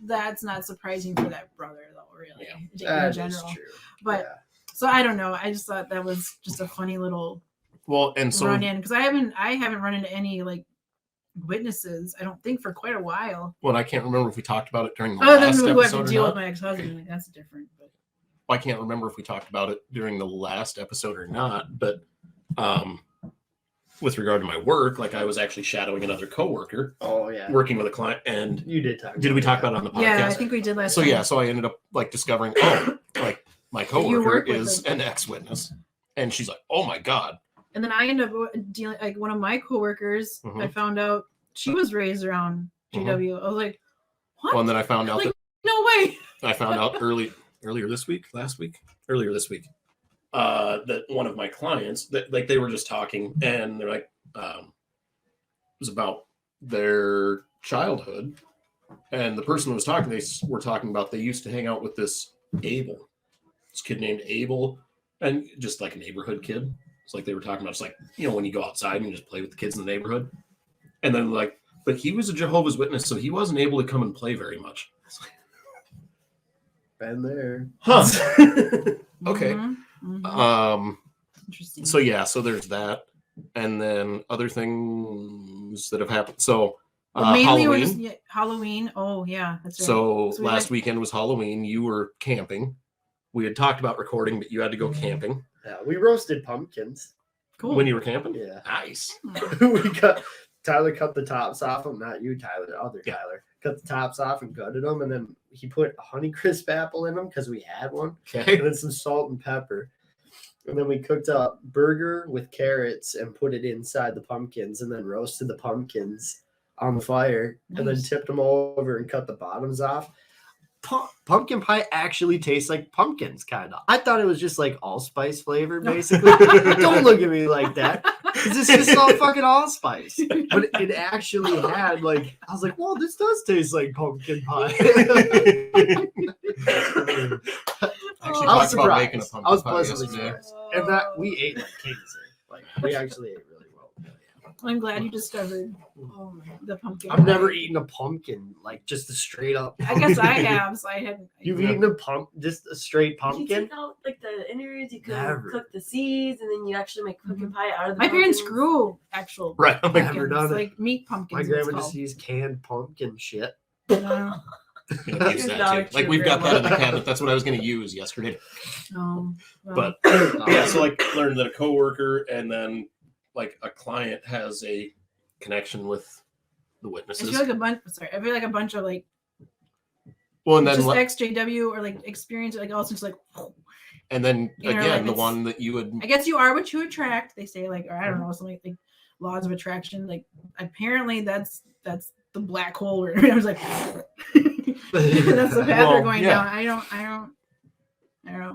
that's not surprising for that brother, though, really. Yeah, in general. True. But so I don't know. I just thought that was just a funny little run in, because I haven't run into any like witnesses, I don't think, for quite a while. Well, I can't remember if we talked about it during the last episode. Who have to deal with my ex-husband, like, that's different. But I can't remember if we talked about it during the last episode or not. But with regard to my work, like, I was actually shadowing another coworker. Oh yeah, working with a client, and you did talk. Did we talk about it on the podcast? Yeah, I think we did last. So I ended up like discovering, like my coworker is an ex-witness, and she's like, oh my god. And then I ended up dealing, like, one of my coworkers. I found out she was raised around GW. I was like, what? Well, and then I found out that no way. I found out earlier this week, that one of my clients, that like they were just talking, and they're like, it was about their childhood, and the person who was talking, they were talking about they used to hang out with this kid named Abel, and just like a neighborhood kid. It's like they were talking about, just like, you know, when you go outside and you just play with the kids in the neighborhood, and then like, but he was a Jehovah's Witness, so he wasn't able to come and play very much. Been there, huh? Okay. Mm-hmm. Interesting. So yeah, so there's that, and then other things that have happened. So Halloween. Halloween. Oh yeah, that's right. So last weekend was Halloween. You were camping. We had talked about recording, but you had to go camping. Yeah, we roasted pumpkins. Cool. When you were camping? Yeah. Nice. Tyler cut the tops off them. Not you, Tyler. The other Tyler. Cut the tops off and gutted them, and then he put a Honeycrisp apple in them because we had one. Okay. And then some salt and pepper. And then we cooked a burger with carrots and put it inside the pumpkins, and then roasted the pumpkins on the fire. Nice. And then tipped them over and cut the bottoms off. Pumpkin pie actually tastes like pumpkins, kind of. I thought it was just like allspice flavor, basically. Don't look at me like that. It's just all fucking allspice. But it actually had, like, I was like, well, this does taste like pumpkin pie. Actually, I was surprised. I was pleasantly surprised. And that we ate like kings. Like, we actually ate really well. I'm glad you discovered the pumpkin. I've never eaten a pumpkin, like just a straight up pumpkin. I guess I have, so I hadn't. You've eaten just a straight pumpkin? You take out like the innards, you cook the seeds, and then you actually make pumpkin pie out of the My parents grew actual I've never done it. Like meat pumpkins. My grandma just used canned pumpkin shit. Like, we've got that in the cabinet. That's what I was going to use yesterday. Well. But yeah, so like learned that a coworker and then like a client has a connection with the witnesses. I feel like a bunch of like, well, and then just XJW or like experience, like also just like. And then again, the one that you would. I guess you are what you attract. They say, like, or I don't know, something like laws of attraction. Like, apparently that's the black hole. Where I was like, that's the path they're going down. I don't.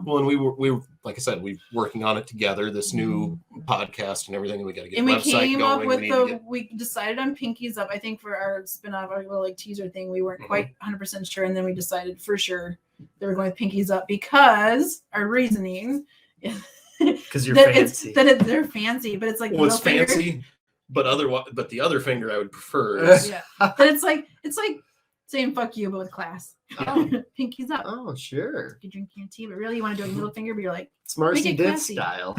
Well, and we were like I said, we're working on it together. This new podcast and everything. We got to get. And we came up with we decided on Pinkies Up. I think for our spinoff, our little like teaser thing, we weren't quite 100% sure, and then we decided for sure they were going with Pinkies Up because our reasoning is because you're fancy. They're fancy, but it's like it's fancy, but the other finger I would prefer. Is, but it's like saying fuck you, but with class. Oh. Pinkies up. Oh, sure. You drink your tea, but really you want to do a middle finger, but you're like, It's Marcy Make it Dick classy. style.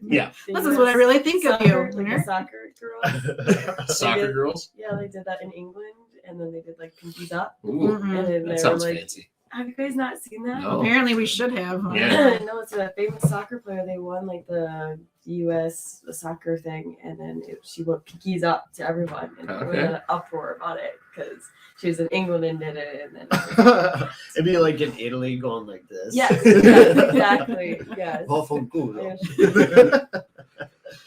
Yeah. this is what I really think of you. Like the soccer girls. Soccer girls. Yeah, they did that in England, and then they did like pinkies up, Ooh, and then they that were sounds like, fancy. "Have you guys not seen that?" No. Apparently we should have. Huh? Yeah. No, it's a famous soccer player. They won like the U.S. soccer thing, and then she went pinkies up to everyone, and there was Okay. an uproar about it because she was in England and did it, and then It'd be like in Italy going like this. yes, exactly, yes. Vaffanculo.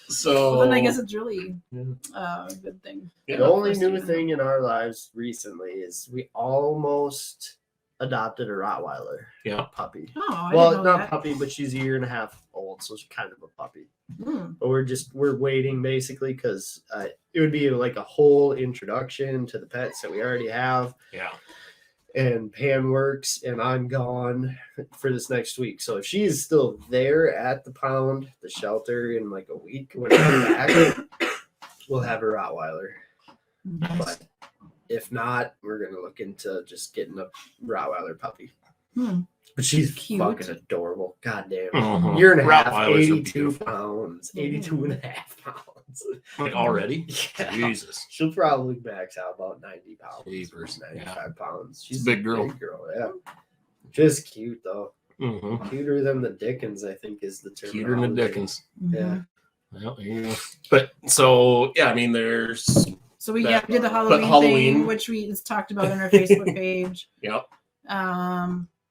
So Well, then I guess it's really Yeah. a good thing. yeah. The only First new season. thing in our lives recently is we almost adopted a Rottweiler Yeah. puppy. Oh, I Well, didn't know not that. puppy, but she's a year and a half old, so she's kind of a puppy. Hmm. But we're waiting basically because it would be like a whole introduction to the pets that we already have, Yeah. and Pan works, and I'm gone for this next week. So if she's still there at the pound, the shelter, in like a week when I'm back, we'll have a Rottweiler. But if not, we're gonna look into just getting a Rottweiler puppy. Hmm. But she's Cute. fucking adorable. God damn. Mhm. Year and a half, Rottweilers are 82 beautiful. pounds. 82 and a half pounds. Like already? Yeah. Jesus. She'll probably max out about 90 pounds. Jeepers, 95 pounds. She's a big girl. yeah. Just cute, though. Mm-hmm. Cuter than the Dickens, I think, is the term. Cuter than the Dickens. Yeah. Well, there you go. But so yeah, I mean, there's So we That- did the but Halloween, Halloween- thing, which we talked about on our Facebook page. Yep.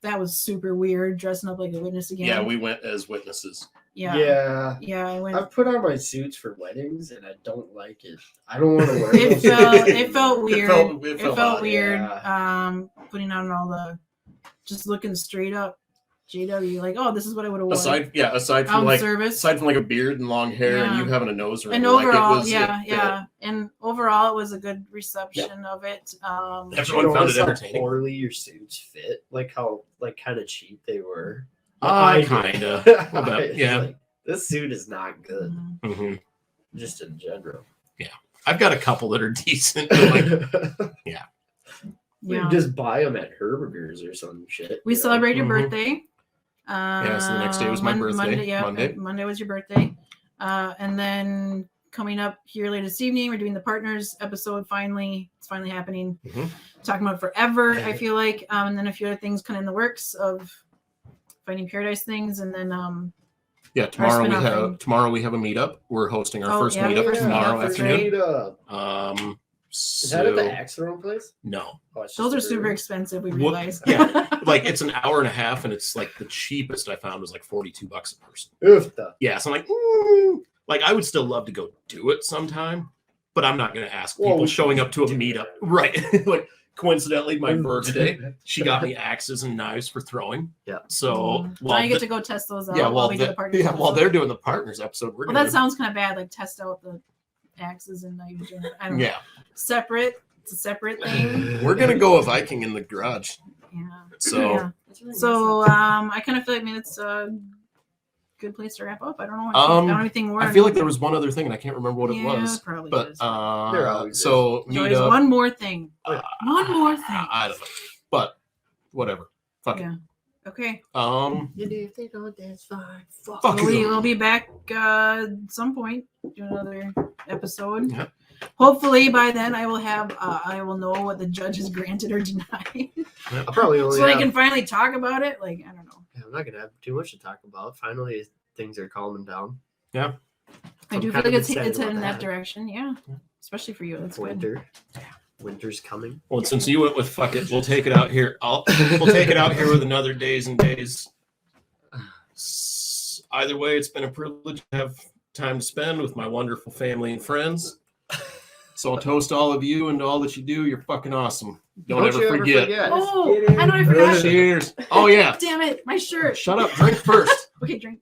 That was super weird, dressing up like a witness again. Yeah, we went as witnesses. yeah, Yeah. I went. I've put on my suits for weddings and I don't like it. I don't want to wear It those felt suits it felt anymore. weird. It It felt felt odd, weird. yeah. Putting on all the, just looking straight up, JW. Like, oh, this is what I would have worn. Aside Out from in service. a beard and long hair and Yeah. you having a nose ring. And like, overall, it was, yeah. And overall, it was a good reception of it. Everyone You found notice it how entertaining. poorly your suits fit, like how kind of cheap they were. Kinda. did. A bit, It's yeah. like, this suit is not good, Mhm. hmm just in general. I've got a couple that are decent. But like, Yeah. Just buy them at Herberger's or some shit. We you know? celebrated your Mhm. birthday. So the next day was my birthday, Monday, yeah, Monday. Monday was your birthday. And then coming up here later this evening, we're doing the partners episode. Finally, it's finally happening. Mhm. Talking about it forever, I feel like. And then a few other things kind of in the works of Finding Paradise things, and then Yeah, tomorrow spin-off thing. we have a meetup. We're hosting our Oh, first yeah, meetup first tomorrow meetup, that's afternoon. right. Is that at the Axeron place? No. Oh, it's Those just are a super brewery. expensive. We What- realized. yeah. Like it's an hour and a half, and it's like the cheapest I found was like $42 a person. Oof, the- Yeah, so I'm like I would still love to go do it sometime, but I'm not going to ask people Well, showing up to a do meetup. it. Right. Like coincidentally, my birthday, she got me axes and knives for throwing. Yeah. So Now you get to go test those out. yeah, while we do the partners. while episode. they're doing the partners episode, we're Well, gonna that sounds kind of bad. Like test out the axes and knives. I don't know. yeah, Separate. It's a separate thing. we're gonna go a Viking in the garage. Yeah. So Yeah. That's really So nice. I kind of feel like maybe it's a good place to wrap up. I don't know. I don't have anything more. I feel like there was one other thing, and I can't remember what it was. Probably But is. There always so There's always meetup. one more thing. uh, One more thing. I don't know, but whatever. Fuck Yeah. Okay. it. And if they don't, that's fine. Fuck. Fuck you. We'll be back at some point. Do another episode. Yeah. Hopefully by then I will have I will know what the judge has granted or denied, I'll probably only so I have, can finally talk about it. Like I don't know. Yeah, I'm not gonna have too much to talk about. Finally, things are calming down. I I'm do feel kind like of it's excited in about that that. direction. Yeah. Especially for you. That's It's good. winter. Winter's coming. Well, since you went with fuck it, we'll take it out here. We'll take it out here with another days and days. Either way, it's been a privilege to have time to spend with my wonderful family and friends. So I'll toast all of you and to all that you do. You're fucking awesome. Don't ever you forget. Oh, kidding. I know I forgot. Cheers. Oh yeah. Damn it, my shirt. Shut up. Drink first. Okay, drink.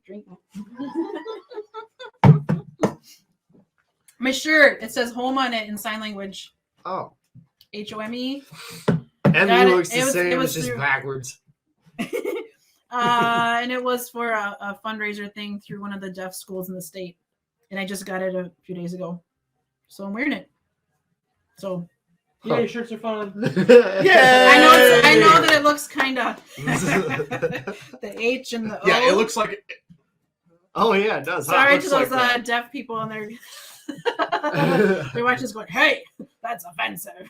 My shirt. It says home on it in sign language. Oh, HOME. Emily Got it. looks the It was- same. it was It's just through- backwards. And it was for a fundraiser thing through one of the deaf schools in the state. And I just got it a few days ago. So I'm wearing it. So Yay, shirts are fun. Yeah. I know that it looks kind of the H and the O. Yeah, it looks like. Oh yeah, it does. Sorry looks to those like that. deaf people on there. They watch us going, hey, that's offensive.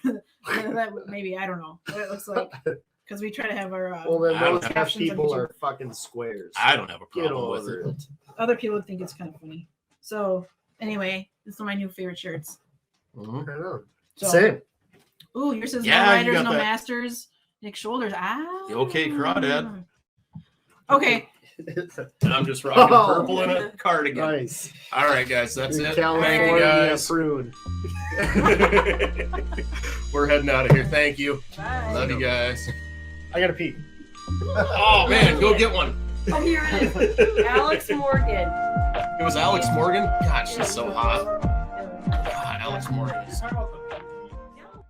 Maybe, I don't know what it looks like. Because we try to have our well, then I don't those have- half captions on people YouTube. are fucking squares. I don't have a Get problem with over it. it. Other people would think it's kind of funny. So anyway, this is my new favorite shirts. Mhm. I know. So, Same. Ooh, yours says Yeah, no you riders, got no that. masters, Nick Shoulders. Ah. You okay, Crawdad? Okay. And I'm just rocking Oh. purple in a cardigan. Nice. All right, guys, that's In it. California, Thank you, guys. prune. We're heading out of here. Thank you. Bye. Love you guys. I gotta pee. Oh man, go get one. Oh, here it is. Alex Morgan. It was Alex Morgan. God, she's so hot. God, Alex Morgan. Talk about the